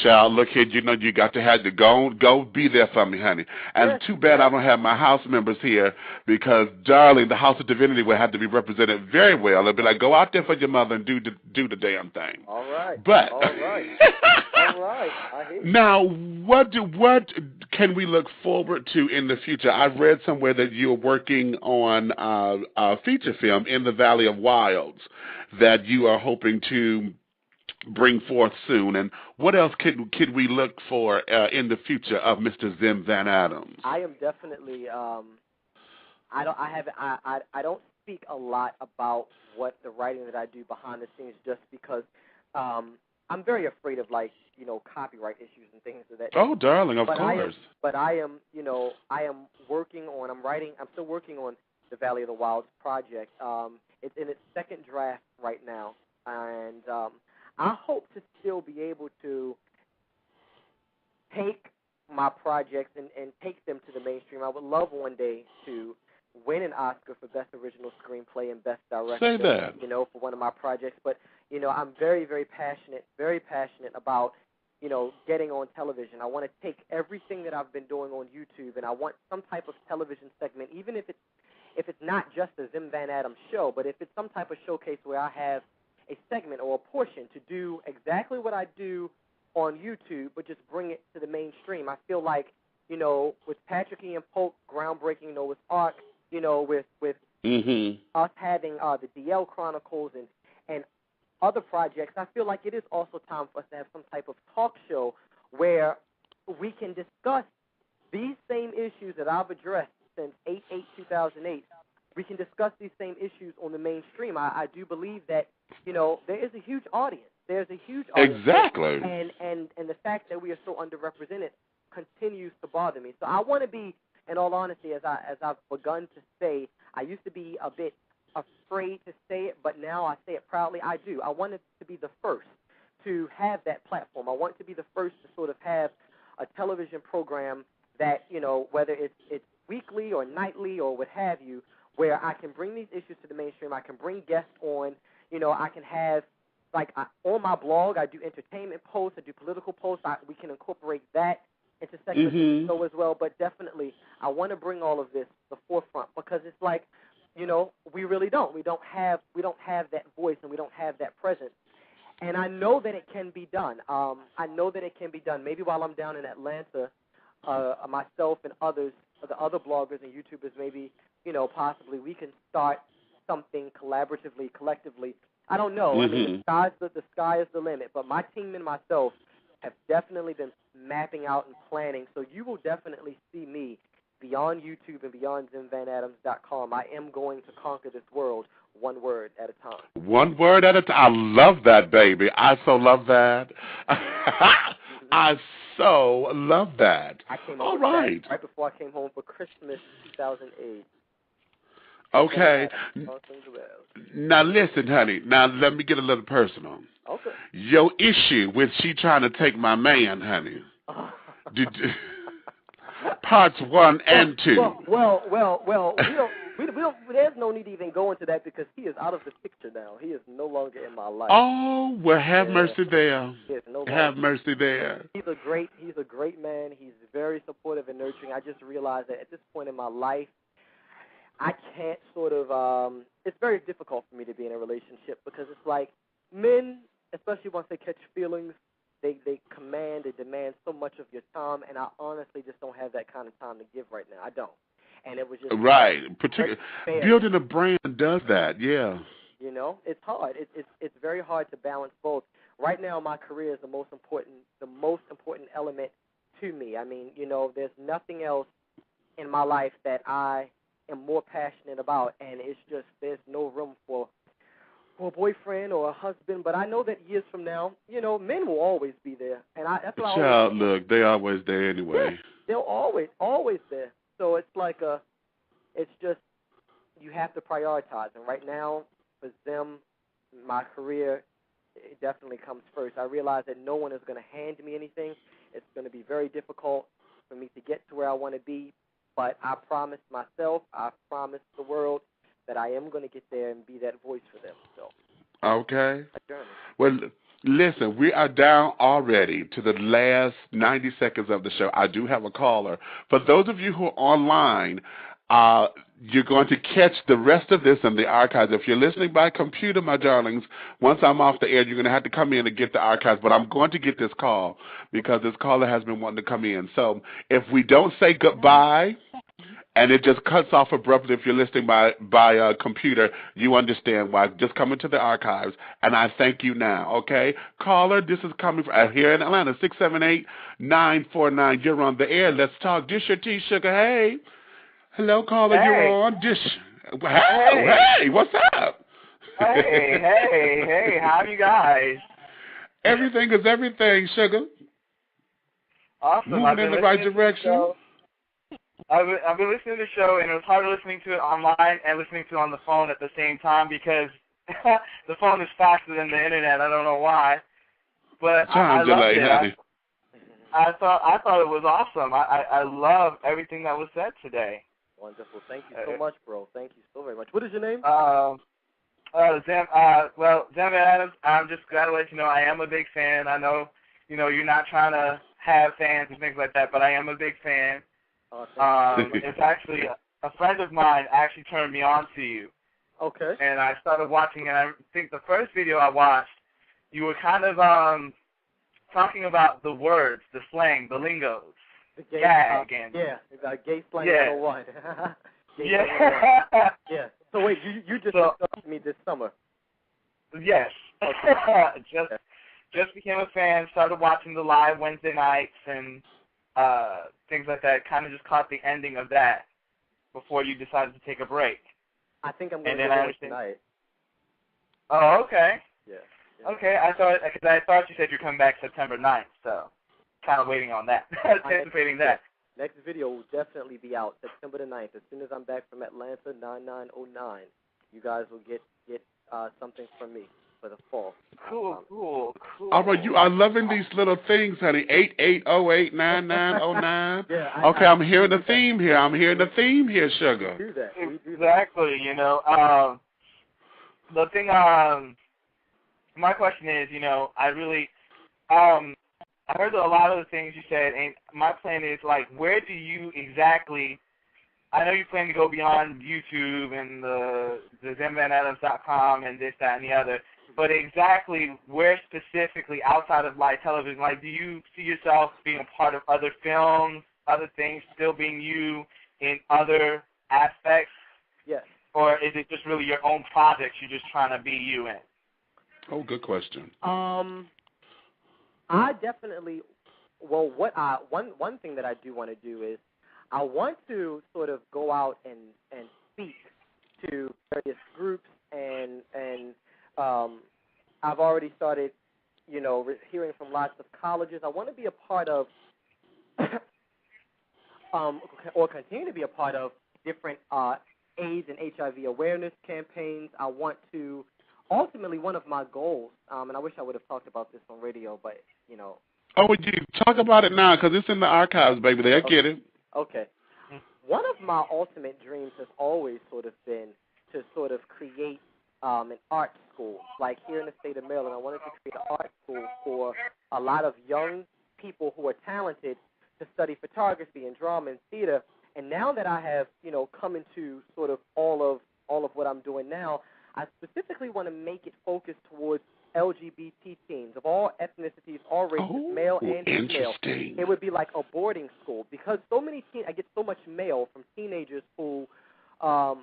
child, look here, you got to have to go be there for me, honey. And it's too bad I don't have my house members here because, darling, the House of Divinity will have to be represented very well. They'll be like, go out there for your mother and do the damn thing. All right. But all right. All right. I hear you. Now, what can we look forward to in the future? I've read somewhere that you're working on a feature film, In the Valley of Wilds, that you are hoping to bring forth soon. And what else could we look for in the future of Mr. XEM Van Adams? I am definitely. I don't speak a lot about what the writing that I do behind the scenes, just because I'm very afraid of copyright issues and things of that. Oh, darling, of course. I am working on. I'm still working on the Valley of the Wilds project. It's in its second draft right now, and I hope to still be able to take my projects and take them to the mainstream. I would love one day to win an Oscar for Best Original Screenplay and Best Director. Say that. For one of my projects. But, I'm very, very passionate about, getting on television. I want to take everything that I've been doing on YouTube, and I want some type of television segment, even if it's not just a XEM Van Adams show, but if it's some type of showcase where I have a segment or a portion to do exactly what I do on YouTube, but just bring it to the mainstream. I feel like, with Patrick Ian Polk, groundbreaking Noah's Ark, with us having the DL Chronicles and other projects, I feel like it is also time for us to have some type of talk show where we can discuss these same issues that I've addressed since 8/8/2008. We can discuss these same issues on the mainstream. I do believe that, there is a huge audience. There's a huge audience. Exactly. And the fact that we are so underrepresented continues to bother me. So I want to be, in all honesty, as I've begun to say, I used to be a bit afraid to say it, but now I say it proudly. I do. I want it to be the first to have that platform. I want to be the first to sort of have a television program that, whether it's weekly or nightly or what have you, where I can bring these issues to the mainstream. I can bring guests on. I can have, on my blog, I do entertainment posts, I do political posts. We can incorporate that into segments of the show as well. But definitely, I want to bring all of this to the forefront because it's like, we really don't. We don't have that voice and we don't have that presence. And I know that it can be done. I know that it can be done. Maybe while I'm down in Atlanta, myself and others, the other bloggers and YouTubers, maybe, possibly we can start something collaboratively, collectively. I don't know. I mean, the sky is the limit. But my team and myself have definitely been mapping out and planning. So you will definitely see me beyond YouTube and beyond XEMVanAdams.com. I am going to conquer this world one word at a time. One word at a time. I love that, baby. I so love that. I so love that. I came All right. right before I came home for Christmas 2008. Okay. Now listen, honey. Now let me get a little personal. Okay. Your issue with she trying to take my man, honey. Parts 1 and 2. Well. We don't. There's no need to even go into that because he is out of the picture now. He is no longer in my life. Oh, well, have mercy there. Have mercy there. He's a great man. He's very supportive and nurturing. I just realized that at this point in my life, I can't sort of. It's very difficult for me to be in a relationship because it's like men, especially once they catch feelings, they command and demand so much of your time, and I honestly just don't have that kind of time to give right now. I don't. And it was just right. Building a brand does that, yeah. It's hard. It's very hard to balance both. Right now, my career is the most important element to me. I mean, there's nothing else in my life that I am more passionate about, and it's just there's no room for a boyfriend or a husband. But I know that years from now, men will always be there, and that's what Child, look, they're always there anyway. Yeah, they're always there. So it's like it's just you have to prioritize. And right now, for them, my career, it definitely comes first. I realize that no one is going to hand me anything. It's going to be very difficult for me to get to where I want to be. But I promised myself, I promised the world that I am going to get there and be that voice for them. So. Okay. Well, listen, we are down already to the last 90 seconds of the show. I do have a caller. For those of you who are online, you're going to catch the rest of this in the archives. If you're listening by computer, my darlings, once I'm off the air, you're going to have to come in and get the archives. But I'm going to get this call because this caller has been wanting to come in. So if we don't say goodbye, and it just cuts off abruptly if you're listening by computer, you understand why. Just come into the archives, and I thank you now, okay? Caller, this is coming from here in Atlanta, 678-949. You're on the air. Let's talk. Dish your tea, sugar. Hey. Hello, caller. Hey. You're on. Dish. Hey, what's up? Hey, how are you guys? Everything is everything, sugar. Awesome. Moving in the right direction. I've been listening to the show, and it was hard listening to it online and listening to it on the phone at the same time because the phone is faster than the internet. I don't know why, but I loved it. I thought it was awesome. I love everything that was said today. Wonderful. Thank you so much, bro. Thank you so very much. What is your name? XEM Van Adams. I'm just glad to let you know I am a big fan. I know, you're not trying to have fans and things like that, but I am a big fan. It's actually a friend of mine actually turned me on to you. Okay. And I started watching, and I think the first video I watched, you were kind of talking about the words, the slang, the lingos. The gay again. Yeah, gay slang 101. Yeah. Yeah. So wait, you just discussed me this summer. Yes. Okay. Just became a fan, started watching the live Wednesday nights and things like that, kind of just caught the ending of that before you decided to take a break. I think I'm going to go tonight. Oh, okay. Yeah. Okay, I thought you said you're coming back September 9th, so kind of waiting on that, anticipating that. Next video will definitely be out September the 9th. As soon as I'm back from Atlanta, 9909, you guys will get something from me for the fall. Cool. All right, you are loving these little things, honey. 88089909. Yeah. Okay, I'm hearing the theme here. Sugar. We do that. Exactly. The thing. My question is, I really, I heard a lot of the things you said, and my plan is like, where do you exactly? I know you plan to go beyond YouTube and the XEMVanAdams.com and this, that, and the other. But exactly where specifically outside of live television, like do you see yourself being a part of other films, other things, still being you, in other aspects? Yes. Or is it just really your own projects you're just trying to be you in? Oh, good question. I definitely, well, one thing that I do want to do is I want to sort of go out and speak to various groups, and I've already started, hearing from lots of colleges. I want to be a part of, or continue to be a part of different AIDS and HIV awareness campaigns. I want to, ultimately, one of my goals, and I wish I would have talked about this on radio, but, Oh, would you talk about it now? Because it's in the archives, baby. They'll get it. Okay. One of my ultimate dreams has always sort of been to sort of create an art school. Like here in the state of Maryland, I wanted to create an art school for a lot of young people who are talented to study photography and drama and theater. And now that I have, come into sort of all of what I'm doing now, I specifically want to make it focused towards LGBT teens of all ethnicities, all races, male and female. It would be like a boarding school because I get so much mail from teenagers who, are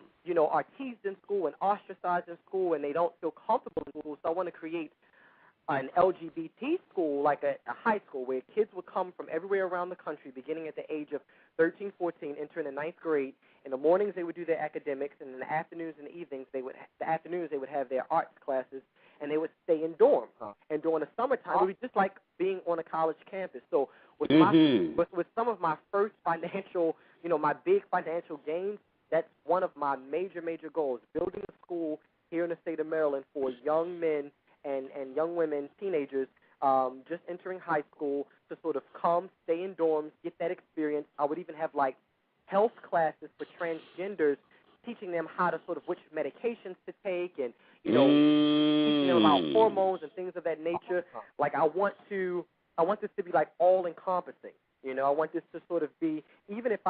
teased in school and ostracized in school, and they don't feel comfortable in school. So I want to create an LGBT school, like a high school, where kids would come from everywhere around the country, beginning at the age of 13, 14, entering the ninth grade. In the mornings, they would do their academics, and in the afternoons and the evenings, they would have their arts classes, and they would stay in dorms. And during the summertime, it would be just like being on a college campus. So with some of my first financial, my big financial gains, that's one of my major goals, building a school here in the state of Maryland for young men and young women, teenagers, just entering high school to sort of come, stay in dorms, get that experience. I would even have, like, health classes for transgenders, teaching them how to sort of which medications to take and, teaching them about hormones and things of that nature. Like, I want this to be, like, all-encompassing. I want this to sort of be, even if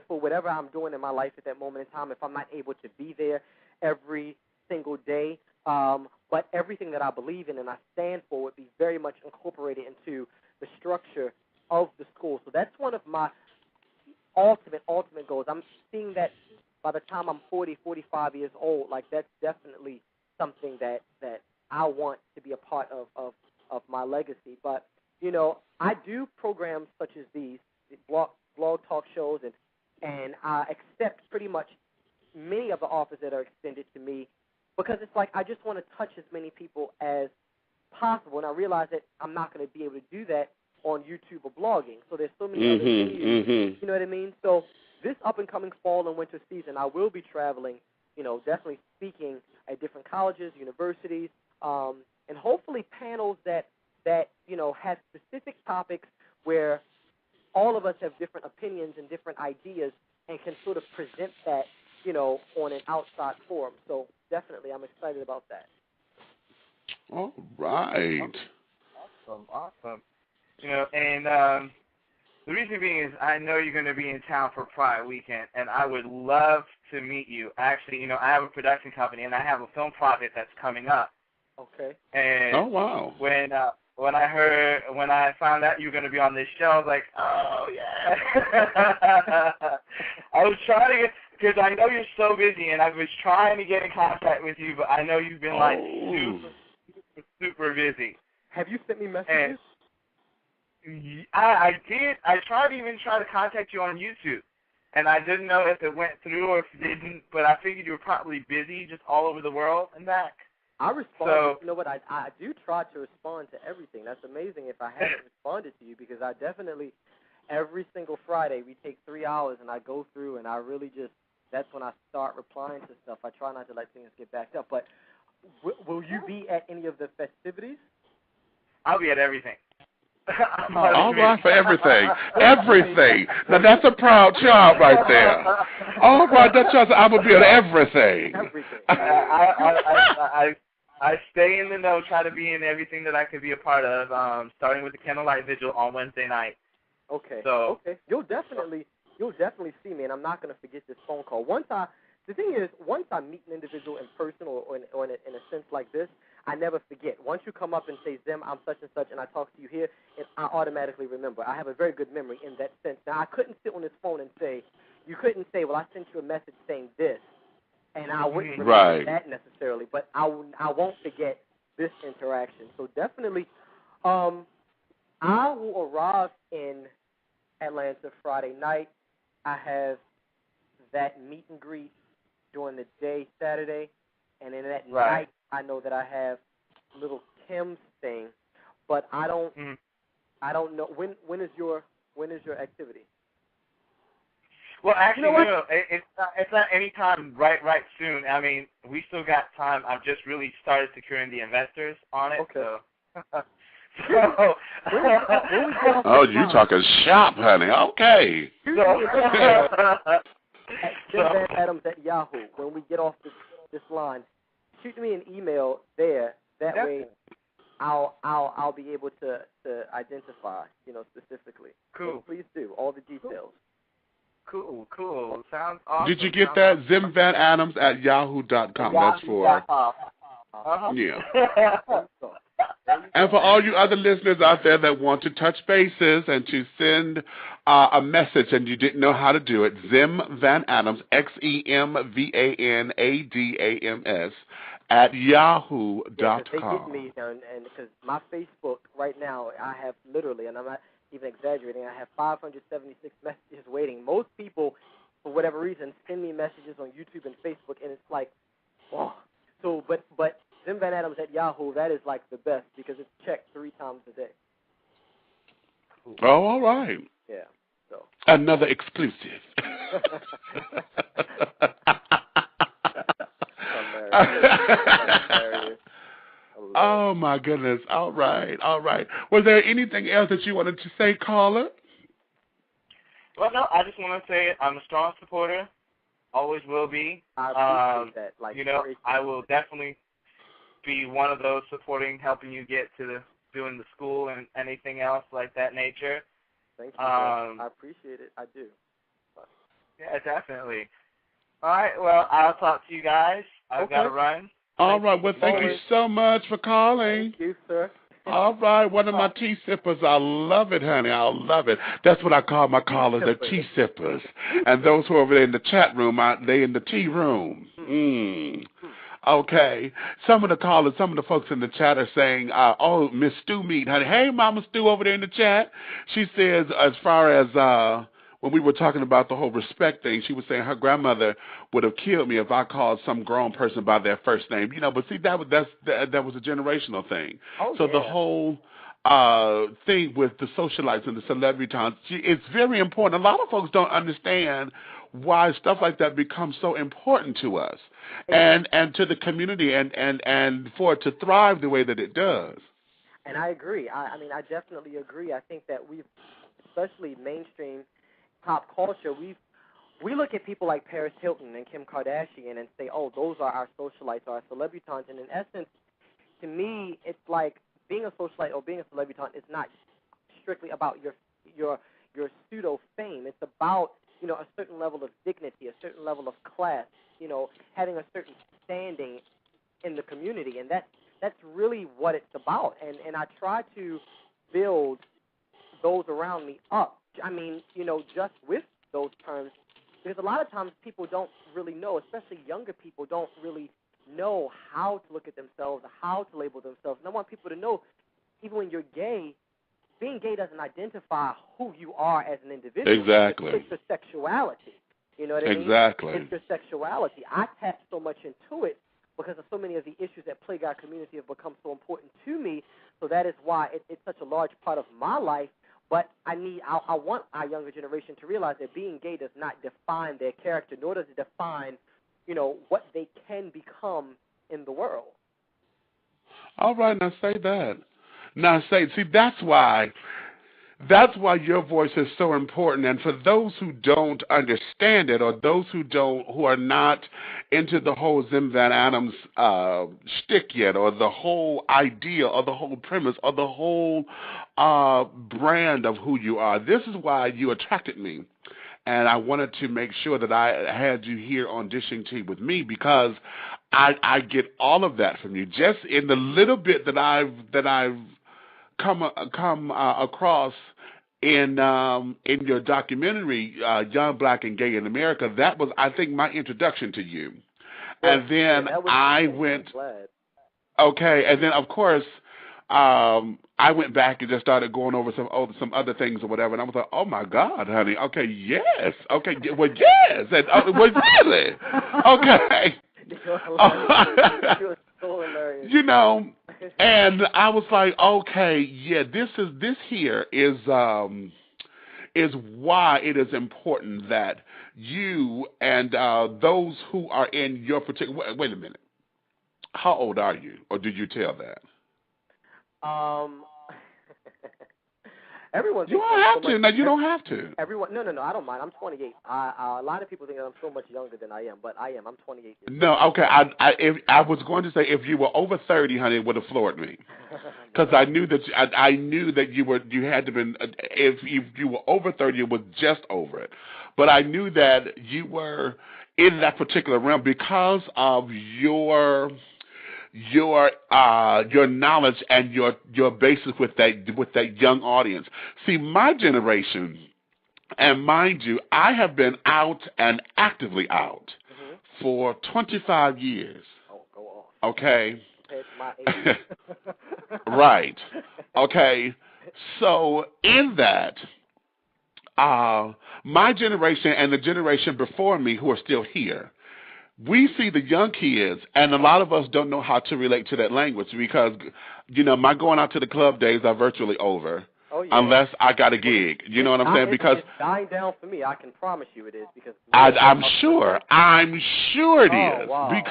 for whatever I'm doing in my life at that moment in time, if I'm not able to be there every single day, but everything that I believe in and I stand for would be very much incorporated into the structure of the school. So that's one of my ultimate goals. I'm seeing that by the time I'm 40, 45 years old, like that's definitely something that I want to be a part of my legacy. But, I do programs such as these, blog talk shows, and I accept pretty much many of the offers that are extended to me because it's like I just want to touch as many people as possible, and I realize that I'm not going to be able to do that on YouTube or blogging. So there's so many other venues, you know what I mean? So this up-and-coming fall and winter season, I will be traveling, definitely speaking at different colleges, universities, and hopefully panels that have specific topics where all of us have different opinions and different ideas and can sort of present that, on an outside forum. So definitely I'm excited about that. All right. Awesome. And the reason being is I know you're going to be in town for Pride Weekend, and I would love to meet you. Actually, I have a production company, and I have a film project that's coming up. Okay. And oh, wow. When I found out you were going to be on this show, I was like, oh, yeah. I was trying to get, because I know you're so busy, and I was trying to get in contact with you, but I know you've been, like, super busy. Have you sent me messages? And I did. I tried to contact you on YouTube, and I didn't know if it went through or if it didn't, but I figured you were probably busy just all over the world and back. I respond. So, you know what? I do try to respond to everything. That's amazing if I haven't responded to you because I definitely, every single Friday, we take 3 hours and I go through and I really just, that's when I start replying to stuff. I try not to let things get backed up. But will you be at any of the festivities? I'll be at everything. All right, for everything. Everything. Now, that's a proud child right there. All right, that child, I will be at everything. I stay in the know, try to be in everything that I could be a part of, starting with the Candlelight Vigil on Wednesday night. Okay. So, okay. You'll definitely see me, and I'm not going to forget this phone call. The thing is, once I meet an individual in person or in a sense like this, I never forget. Once you come up and say, Zim, I'm such and such, and I talk to you here, I automatically remember. I have a very good memory in that sense. Now, I couldn't sit on this phone and say, you couldn't say, well, I sent you a message saying this, and I wouldn't remember that necessarily, but I won't forget this interaction. So definitely, I will arrive in Atlanta Friday night. I have that meet and greet during the day Saturday, and then at night I know that I have little Kim's thing, but I don't know when is your activity? Well, actually, no, it's not any time right soon. I mean, we still got time. I've just really started securing the investors on it. Okay. So, oh, you talking shop, honey? Okay. At Van Adams at Yahoo. When we get off this line, shoot me an email there. That way, I'll be able to identify, specifically. Cool. So please do all the details. Cool. Sounds awesome. Did you get that? Zim Van Adams at yahoo.com. That's for. Yeah. And for all you other listeners out there that want to touch bases and to send a message and you didn't know how to do it, Zim Van Adams, XEMVANADAMS at yahoo.com. Yeah, they get me, and because my Facebook right now, I have literally, and I'm not even exaggerating, I have 576 messages waiting. Most people, for whatever reason, send me messages on YouTube and Facebook, and it's like, oh. So, but Zim Van Adams at Yahoo, that is like the best because it's checked 3 times a day. Oh, all right. Yeah. So another exclusive. Oh my goodness! All right. Was there anything else that you wanted to say, caller? Well, no. I just want to say I'm a strong supporter. Always will be. I appreciate that. I will definitely be one of those supporting, helping you get to doing the school and anything else like that nature. Thank you. I appreciate it. I do. Yeah, definitely. All right. Well, I'll talk to you guys. I've got to run. All right. Well, thank you so much for calling. Thank you, sir. All right. One of my tea sippers. I love it, honey. I love it. That's what I call my callers, the tea sippers. And those who are over there in the chat room, they in the tea room. Okay. Some of the callers, some of the folks in the chat are saying, oh, Miss Stu Meat, honey. Hey, Mama Stu over there in the chat. She says, as far as when we were talking about the whole respect thing, she was saying her grandmother would have killed me if I called some grown person by their first name. But see, that was a generational thing. So the whole thing with the socialites and the celebutantes, it's very important. A lot of folks don't understand why stuff like that becomes so important to us and to the community and for it to thrive the way that it does. And I agree. I mean, I definitely agree. I think that we've, especially mainstream pop culture, we look at people like Paris Hilton and Kim Kardashian and say, oh, those are our socialites or our celebutantes. And in essence, to me, it's like being a socialite or being a celebutante is not strictly about your pseudo fame. It's about a certain level of dignity, a certain level of class, having a certain standing in the community, and that's really what it's about. And I try to build those around me up. I mean, just with those terms, because a lot of times people don't really know, especially younger people don't really know how to look at themselves, how to label themselves. And I want people to know, even when you're gay, being gay doesn't identify who you are as an individual. Exactly. It's your sexuality. You know what I mean? Exactly. It's your sexuality. I tap so much into it because of so many of the issues that plague our community have become so important to me. So that is why it's such a large part of my life. But I want our younger generation to realize that being gay does not define their character, nor does it define, what they can become in the world. All right, now say that. See, that's why your voice is so important. And for those who don't understand it, or those who are not into the whole Zim Van Adams shtick yet, or the whole idea, or the whole premise, or the whole brand of who you are, this is why you attracted me. and I wanted to make sure that I had you here on Dishing Tea with me because I get all of that from you. Just in the little bit that I've come across in your documentary, Young, Black, and Gay in America, that was, I think, my introduction to you. And then I went, okay, and then, of course, I went back and just started going over some other things or whatever, and I was like, oh, my God, honey, okay, yes, okay, well, yes, and, well, really, okay. You know, and I was like, okay, yeah, this here is why it is important that you and those who are in your particular. Wait a minute, how old are you, or did you tell that? Everyone. You don't have to. No, you don't have to. Everyone. No. I don't mind. I'm 28. A lot of people think that I'm so much younger than I am, but I am. I'm 28. No, okay. I was going to say if you were over 30, honey, it would have floored me, because I knew that you had to been. If you were over 30, it was just over it. But I knew that you were in that particular realm because of your knowledge and your basis with that young audience. See, my generation, and mind you, I have been out and actively out for 25 years. Oh, go on. Okay. It's my age. Right. Okay. So in that, my generation and the generation before me who are still here, we see the young kids, and a lot of us don't know how to relate to that language because, you know, my going out to the club days are virtually over. Oh, yeah. Unless I got a gig. You know what I'm saying? Because it's dying down for me. I can promise you it is. Because I'm sure it is. Wow.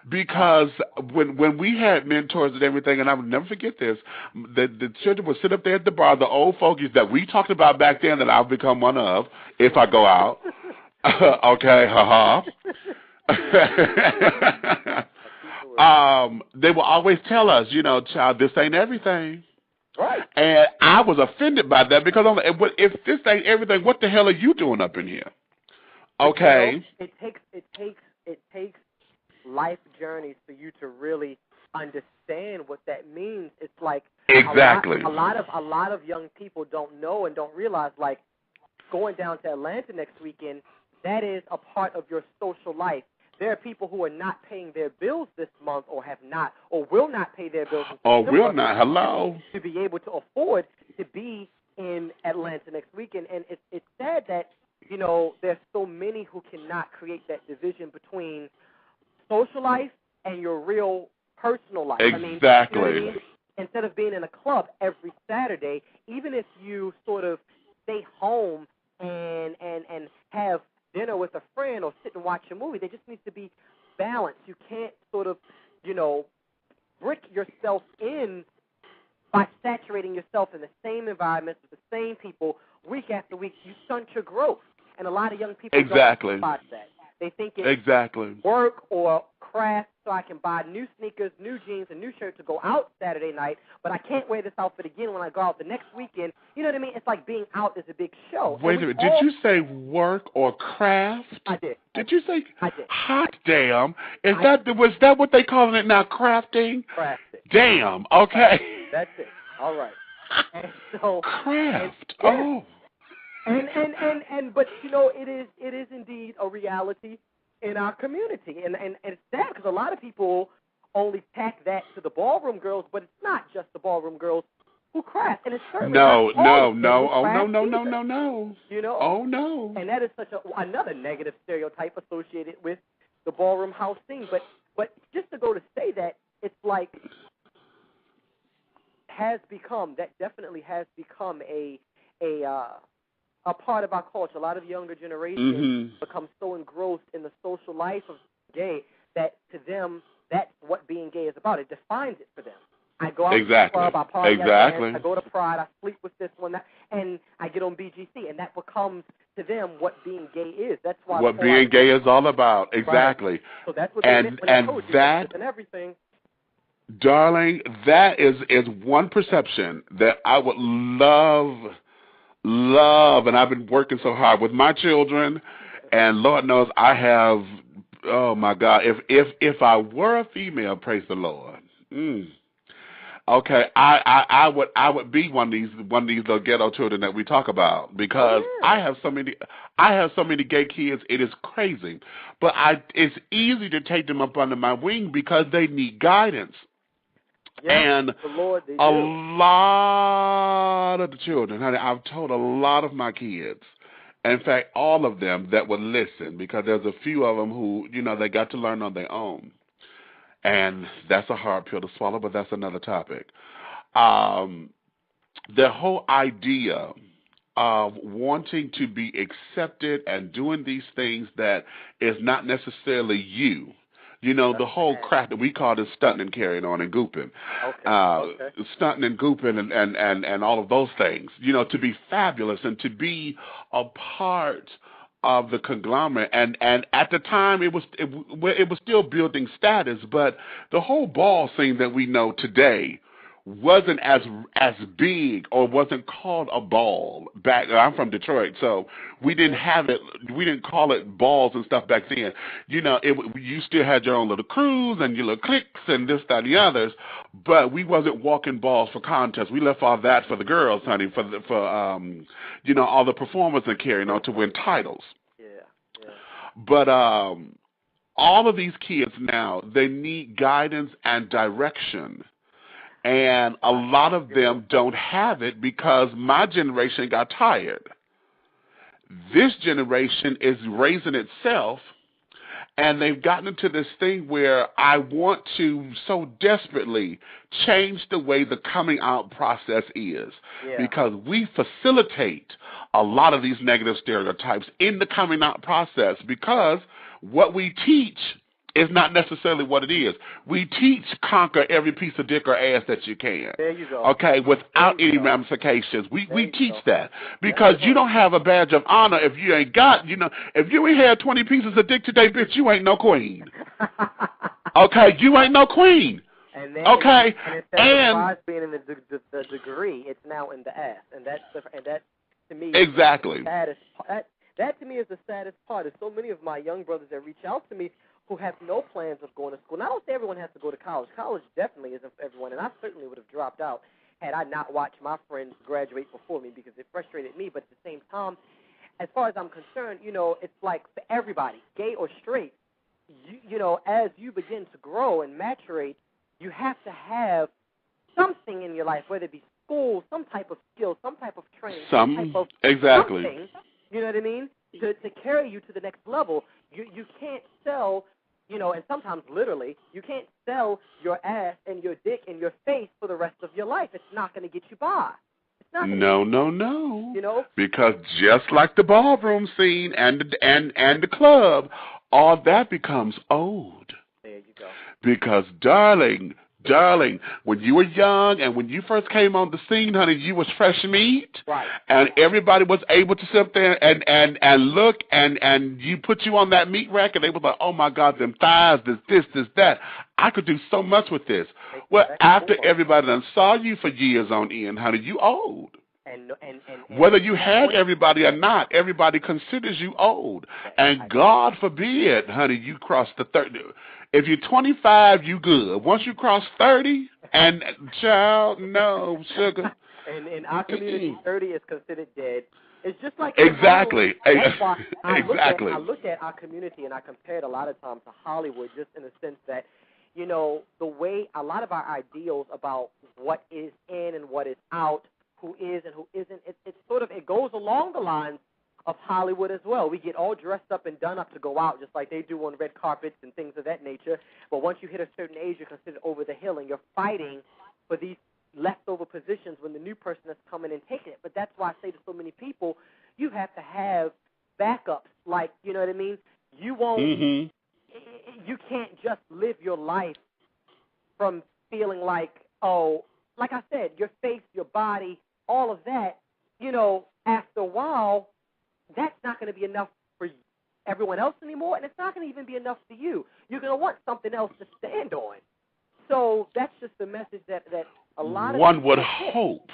Because when we had mentors and everything, and I would never forget this, the children would sit up there at the bar, the old fogies that we talked about back then that I'll become one of if I go out. Okay, haha. They will always tell us, you know, child, this ain't everything. Right. And I was offended by that because I'm like, if this ain't everything, what the hell are you doing up in here? Okay. You know, it takes life journeys for you to really understand what that means. It's like exactly a lot of young people don't know and don't realize, like, going down to Atlanta next weekend, that is a part of your social life. There are people who are not paying their bills this month or have not or will not pay their bills to be able to afford to be in Atlanta next weekend. And it's sad that, you know, there's so many who cannot create that division between social life and your real personal life. Exactly. I mean, you know what I mean? Instead of being in a club every Saturday, even if you sort of stay home and have dinner with a friend or sit and watch a movie, there just needs to be balance. You can't sort of, you know, brick yourself in by saturating yourself in the same environments with the same people week after week. You stunt your growth. And a lot of young people don't spot that. They think it's work or craft, so I can buy new sneakers, new jeans, and new shirt to go out Saturday night, but I can't wear this outfit again when I go out the next weekend. You know what I mean? It's like being out is a big show. Wait a minute. Did you say work or craft? I did. Did you say? I did. Hot damn. Was that what they calling it now, crafting? Crafting. Damn. Okay. That's it. All right. And so, craft. But you know, it is indeed a reality in our community, and it's sad because a lot of people only tack that to the ballroom girls, but it's not just the ballroom girls who craft, and it's certainly no. You know, oh no, and that is such another negative stereotype associated with the ballroom house scene. But just to go to say that, it's like definitely has become a part of our culture. A lot of younger generations become so engrossed in the social life of gay that to them, that's what being gay is about. It defines it for them. I go out to the club, I party, I go to Pride, I sleep with this one, and I get on BGC, and that becomes to them what being gay is. That's why what being gay is all about. Exactly. Right. So that's what they meant when they told you that and everything. Darling, that is one perception that I would love love, and I've been working so hard with my children, and Lord knows I have. Oh my God! If I were a female, praise the Lord. Okay, I would be one of these little ghetto children that we talk about, because I have so many gay kids. It is crazy, but it's easy to take them up under my wing because they need guidance. And the Lord, a lot of the children, honey, I've told a lot of my kids, in fact, all of them that would listen, because there's a few of them who, they got to learn on their own. And that's a hard pill to swallow, but that's another topic. The whole idea of wanting to be accepted and doing these things that is not necessarily you. The whole crap that we call this stunting and carrying on and gooping. Stunting and gooping and all of those things. To be fabulous and to be a part of the conglomerate. And at the time, it was still building status, but the whole ball scene that we know today wasn't as big, or wasn't called a ball back. I'm from Detroit, so we didn't have it. We didn't call it balls and stuff back then. You still had your own little crews and your little cliques and this, that, and the others, but we wasn't walking balls for contests. We left all that for the girls, honey, for all the performers and carrying on to win titles. Yeah. But all of these kids now, they need guidance and direction. And a lot of them don't have it because my generation got tired. This generation is raising itself, and they've gotten into this thing where I want to so desperately change the way the coming out process is, because we facilitate a lot of these negative stereotypes in the coming out process, because what we teach is not necessarily what it is. We teach conquer every piece of dick or ass that you can. There you go. Okay, without any ramifications. We teach that, because you don't have a badge of honor if you ain't got, if you ain't had 20 pieces of dick today, bitch, you ain't no queen. Okay, you ain't no queen. And then, okay, and instead of being in the degree, it's now in the ass, and that to me exactly. Is the saddest part. That to me is the saddest part. There's so many of my young brothers that reach out to me who have no plans of going to school. Now, I don't say everyone has to go to college. College definitely isn't for everyone, and I certainly would have dropped out had I not watched my friends graduate before me, because it frustrated me. But at the same time, as far as I'm concerned, it's like for everybody, gay or straight, as you begin to grow and maturate, you have to have something in your life, whether it be school, some type of skill, some type of training, some type of exactly. something, you know what I mean, to carry you to the next level. You can't sell, and sometimes literally, you can't sell your ass and your dick and your face for the rest of your life. It's not going to get you by. It's not No. Because just like the ballroom scene and the club, all that becomes old. There you go. Because, darling, when you were young and when you first came on the scene, honey, you was fresh meat. Right. And everybody was able to sit there and look and you put you on that meat rack and they was like, oh my God, them thighs, this, that. I could do so much with this. Well, after everybody done saw you for years on end, honey, you old. And whether you had everybody or not, everybody considers you old. And God forbid, honey, you cross the 30. If you're 25, you good. Once you cross 30, and child, no, sugar. And in our community, 30 is considered dead. It's just like exactly. That's why I exactly. look at our community and I compare it a lot of times to Hollywood, just in the sense that, the way a lot of our ideals about what is in and what is out, who is and who isn't, it goes along the lines of Hollywood as well. We get all dressed up and done up to go out, just like they do on red carpets and things of that nature. But once you hit a certain age, you're considered over the hill, and you're fighting for these leftover positions when the new person is coming and taking it. But that's why I say to so many people, you have to have backups. Like, you know what I mean? You won't. Mm-hmm. You can't just live your life from feeling like, oh, like I said, your face, your body, all of that, after a while, that's not going to be enough for everyone else anymore, and it's not going to even be enough for you. You're going to want something else to stand on. So that's just the message that a lot of one would hope.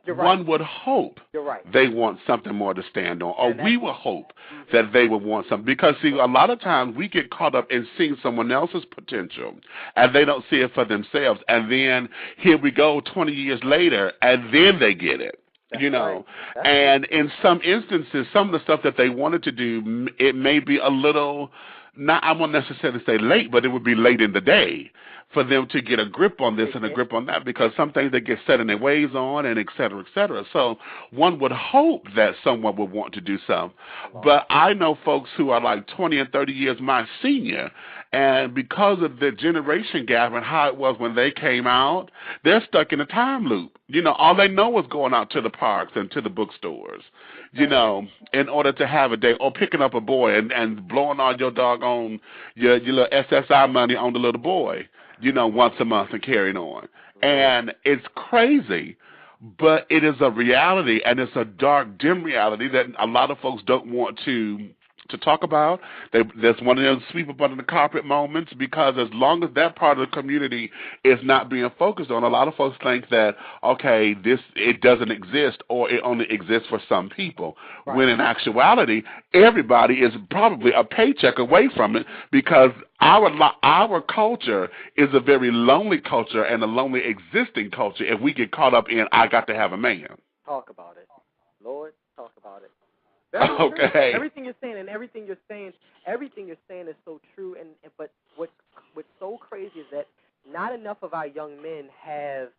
one would hope they want something more to stand on, or we would hope that they would want something. Because, see, a lot of times we get caught up in seeing someone else's potential, and they don't see it for themselves. And then here we go 20 years later, and then they get it. You know, and in some instances, some of the stuff that they wanted to do, it may be a little, not, I won't necessarily say late, but it would be late in the day for them to get a grip on this and a grip on that, because some things they get set in their ways on, and et cetera, et cetera. So one would hope that someone would want to do something. But I know folks who are like 20 and 30 years my senior, and because of the generation gap and how it was when they came out, they're stuck in a time loop. You know, all they know is going out to the parks and to the bookstores, you know, in order to have a day, or picking up a boy and blowing all your doggone, your little SSI money on the little boy, you know, once a month and carrying on. And it's crazy, but it is a reality, and it's a dark, dim reality that a lot of folks don't want to talk about. That's one of those sweep up under the carpet moments, because as long as that part of the community is not being focused on, a lot of folks think that, okay, it doesn't exist, or it only exists for some people, when in actuality, everybody is probably a paycheck away from it, because our culture is a very lonely culture and a lonely existing culture if we get caught up in, I got to have a man. Talk about it. Lord, talk about it. Okay. Everything you're saying, is so true. But what's so crazy is that not enough of our young men have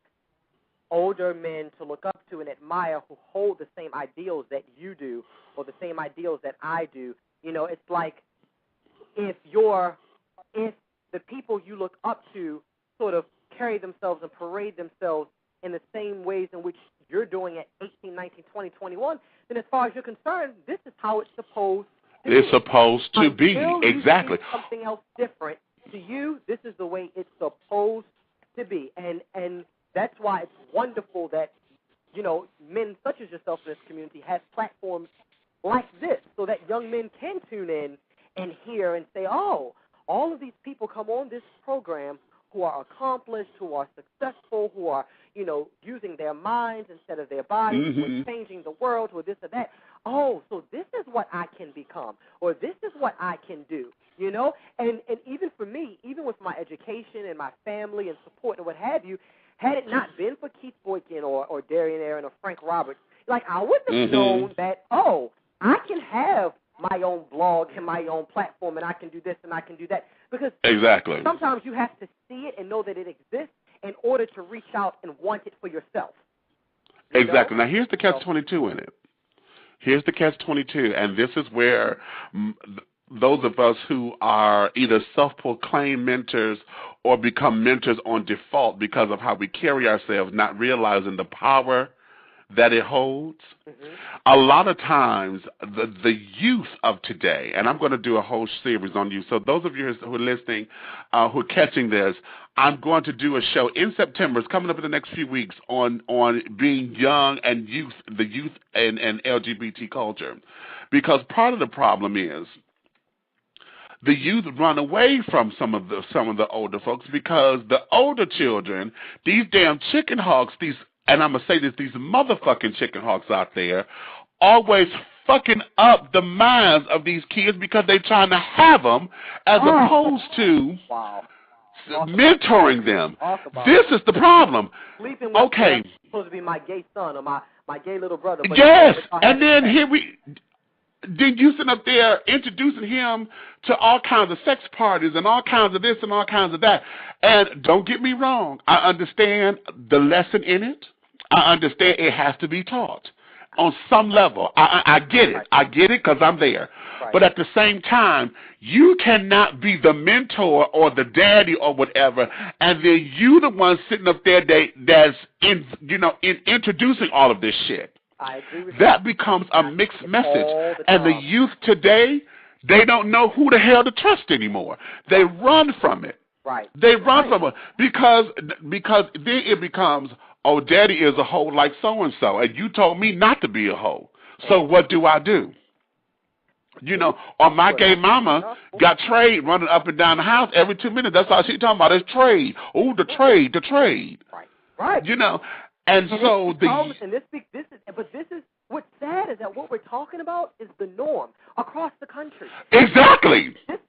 older men to look up to and admire who hold the same ideals that you do, or the same ideals that I do. You know, it's like if the people you look up to sort of carry themselves and parade themselves in the same ways in which you're doing at 18, 19, 20, 21, then as far as you're concerned, this is how it's supposed to be. It's supposed to be, exactly. Something else different to you, this is the way it's supposed to be. And that's why it's wonderful that, you know, men such as yourself in this community have platforms like this, so that young men can tune in and hear and say, oh, all of these people come on this program who are accomplished, who are successful, who are, you know, using their minds instead of their bodies, who are changing the world, or this or that. Oh, so this is what I can become, or this is what I can do, you know? And even for me, even with my education and my family and support and what have you, had it not been for Keith Boykin or Darian Aaron or Frank Roberts, like, I wouldn't have known that, oh, I can have my own blog and my own platform, and I can do this and I can do that. Because sometimes you have to see it and know that it exists in order to reach out and want it for yourself. Exactly. Now, here's the catch-22 in it. Here's the catch-22, and this is where those of us who are either self-proclaimed mentors or become mentors on default because of how we carry ourselves, not realizing the power that it holds. A lot of times, the youth of today, and I'm going to do a whole series on youth. So those of you who are listening, who are catching this, I'm going to do a show in September. It's coming up in the next few weeks on being young and youth, the youth and LGBT culture, because part of the problem is the youth run away from some of the older folks, because the older children, these damn chicken hawks, and I'm going to say this, these motherfucking chicken hawks out there, always fucking up the minds of these kids because they're trying to have them as opposed to mentoring them. This is the problem. Sleeping with them, supposed to be my gay son or my gay little brother. But yes, and then then you sit up there introducing him to all kinds of sex parties and all kinds of this and all kinds of that. And don't get me wrong, I understand the lesson in it. I understand it has to be taught on some level. I get it. I get it because I'm there. Right. But at the same time, you cannot be the mentor or the daddy or whatever, and then you the one sitting up there that's in introducing all of this shit. I agree with that becomes a mixed message. And the youth today, they don't know who the hell to trust anymore. They run from it. Right. They run from it because then it becomes, oh, daddy is a hoe like so-and-so, and you told me not to be a hoe. So what do I do? You know, or my gay mama got trade running up and down the house every 2 minutes. That's all she's talking about is trade. Oh, the trade. Right. You know, And so this is what's sad is that what we're talking about is the norm across the country. Exactly. This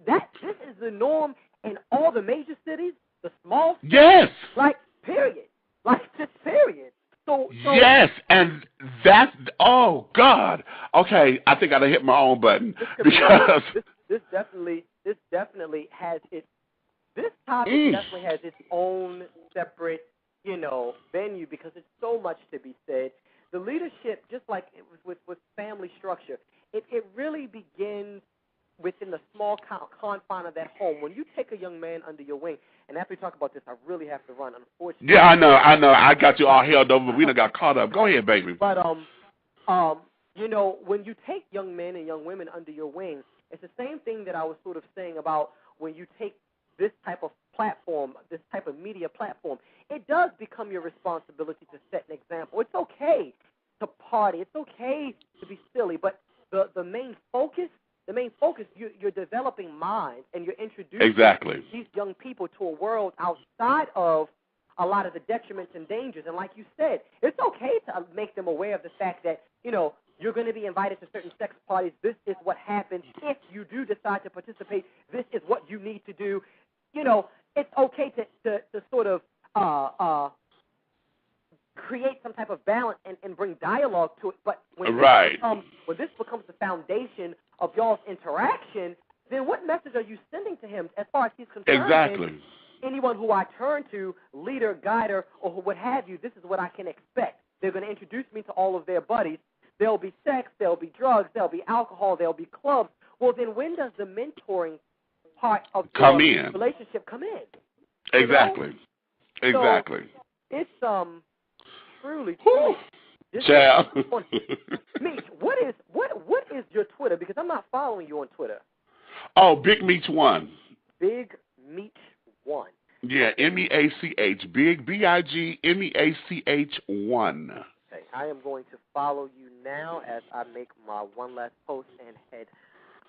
is the norm in all the major cities, the small cities. Yes. Like, period. Like, just period. So yes, and that's, oh, God. Okay, I think I hit my own button. Because this definitely has its, this topic definitely has its own separate, venue, because there's so much to be said. The leadership, just like it was with family structure, it really begins within the small confine of that home. When you take a young man under your wing, and after we talk about this, I really have to run, unfortunately. Yeah, I know. I got you all held over, but we done got caught up. Go ahead, baby. But, when you take young men and young women under your wing, it's the same thing that I was sort of saying about when you take this type of platform, this type of media platform. It does become your responsibility to set an example. It's okay to party. It's okay to be silly, but the main focus, you're developing minds, and you're introducing these young people to a world outside of a lot of the detriments and dangers. And like you said, it's okay to make them aware of the fact that, you're going to be invited to certain sex parties. This is what happens. If you do decide to participate, this is what you need to do. It's okay to sort of create some type of balance and bring dialogue to it. But when this becomes the foundation of y'all's interaction, then what message are you sending to him as far as he's concerned? Exactly. Anyone who I turn to, leader, guider, or what have you, this is what I can expect. They're going to introduce me to all of their buddies. There'll be sex, there'll be drugs, there'll be alcohol, there'll be clubs. Well, then when does the mentoring part of your relationship come in? Exactly. Exactly. So it's truly. Child. Meech, what is your Twitter? Because I'm not following you on Twitter. Oh, Big Meech 1. Big Meech 1. Yeah, MEACH. Big BIG MEACH 1. Okay, I am going to follow you now as I make my one last post and head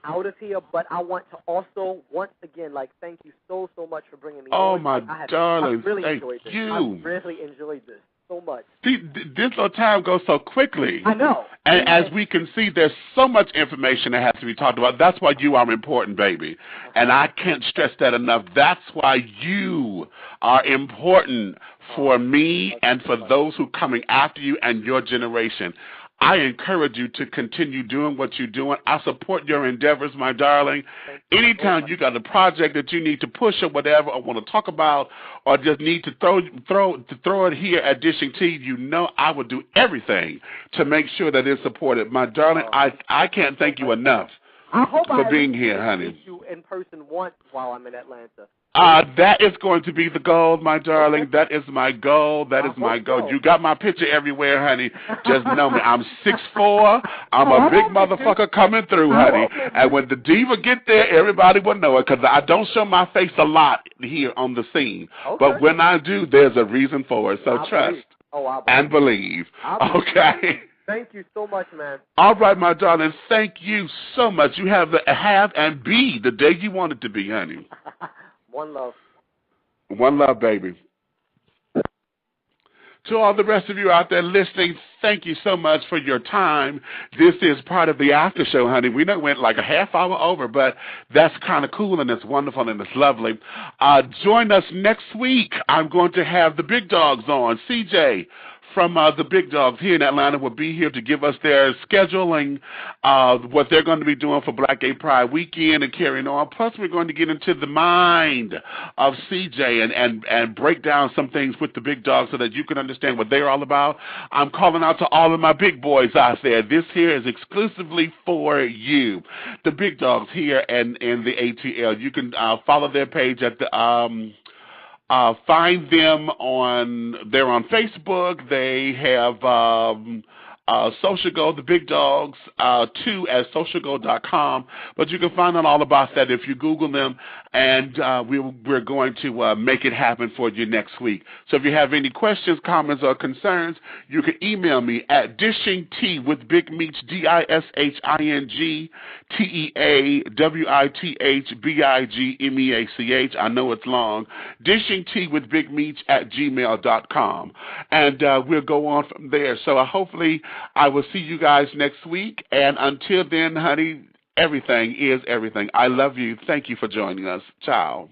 out of here. But I want to also, once again, thank you so much for bringing me on. Oh, my darling, I really thank enjoyed this. you. I really enjoyed this so much. See, this little time goes so quickly. I know. And as we can see, there's so much information that has to be talked about. That's why you are important, baby. And I can't stress that enough. That's why you are important for me and for those who are coming after you and your generation. I encourage you to continue doing what you're doing. I support your endeavors, my darling. Anytime you got a project that you need to push or whatever, or want to talk about, or just need to throw it here at Dishing Tea, I will do everything to make sure that it's supported. My darling, I can't thank you enough for being here, honey. Meet you in person once while I'm in Atlanta. That is going to be the goal, my darling. That is my goal. That is my goal. You got my picture everywhere, honey. Just know me. I'm 6'4". I'm a big motherfucker coming through, honey. And when the diva get there, everybody will know it, because I don't show my face a lot here on the scene. But when I do, there's a reason for it. So trust and believe. Okay? Thank you so much, man. All right, my darling. Thank you so much. You have and be the day you want it to be, honey. One love. One love, baby. To all the rest of you out there listening, thank you so much for your time. This is part of the after show, honey. We know went like a half hour over, but that's kind of cool, and it's wonderful, and it's lovely. Join us next week. I'm going to have the big dogs on. CJ from the Big Dogs here in Atlanta will be here to give us their scheduling, what they're going to be doing for Black Gay Pride Weekend and carrying on. Plus, we're going to get into the mind of CJ and break down some things with the Big Dogs so that you can understand what they're all about. I'm calling out to all of my big boys out there. This here is exclusively for you. The Big Dogs here and in the ATL. You can follow their page at the find them they're on Facebook. They have Social Go, the big dogs, 2 at socialgo.com. But you can find out all about that if you Google them, and we're going to make it happen for you next week. So if you have any questions, comments, or concerns, you can email me at dishingtea with Big Meech, DISHINGTEAWITHBIGMEACH. I know it's long. Dishingtea with Big Meech at gmail.com. And we'll go on from there. So hopefully I will see you guys next week. And until then, honey, everything is everything. I love you. Thank you for joining us. Ciao.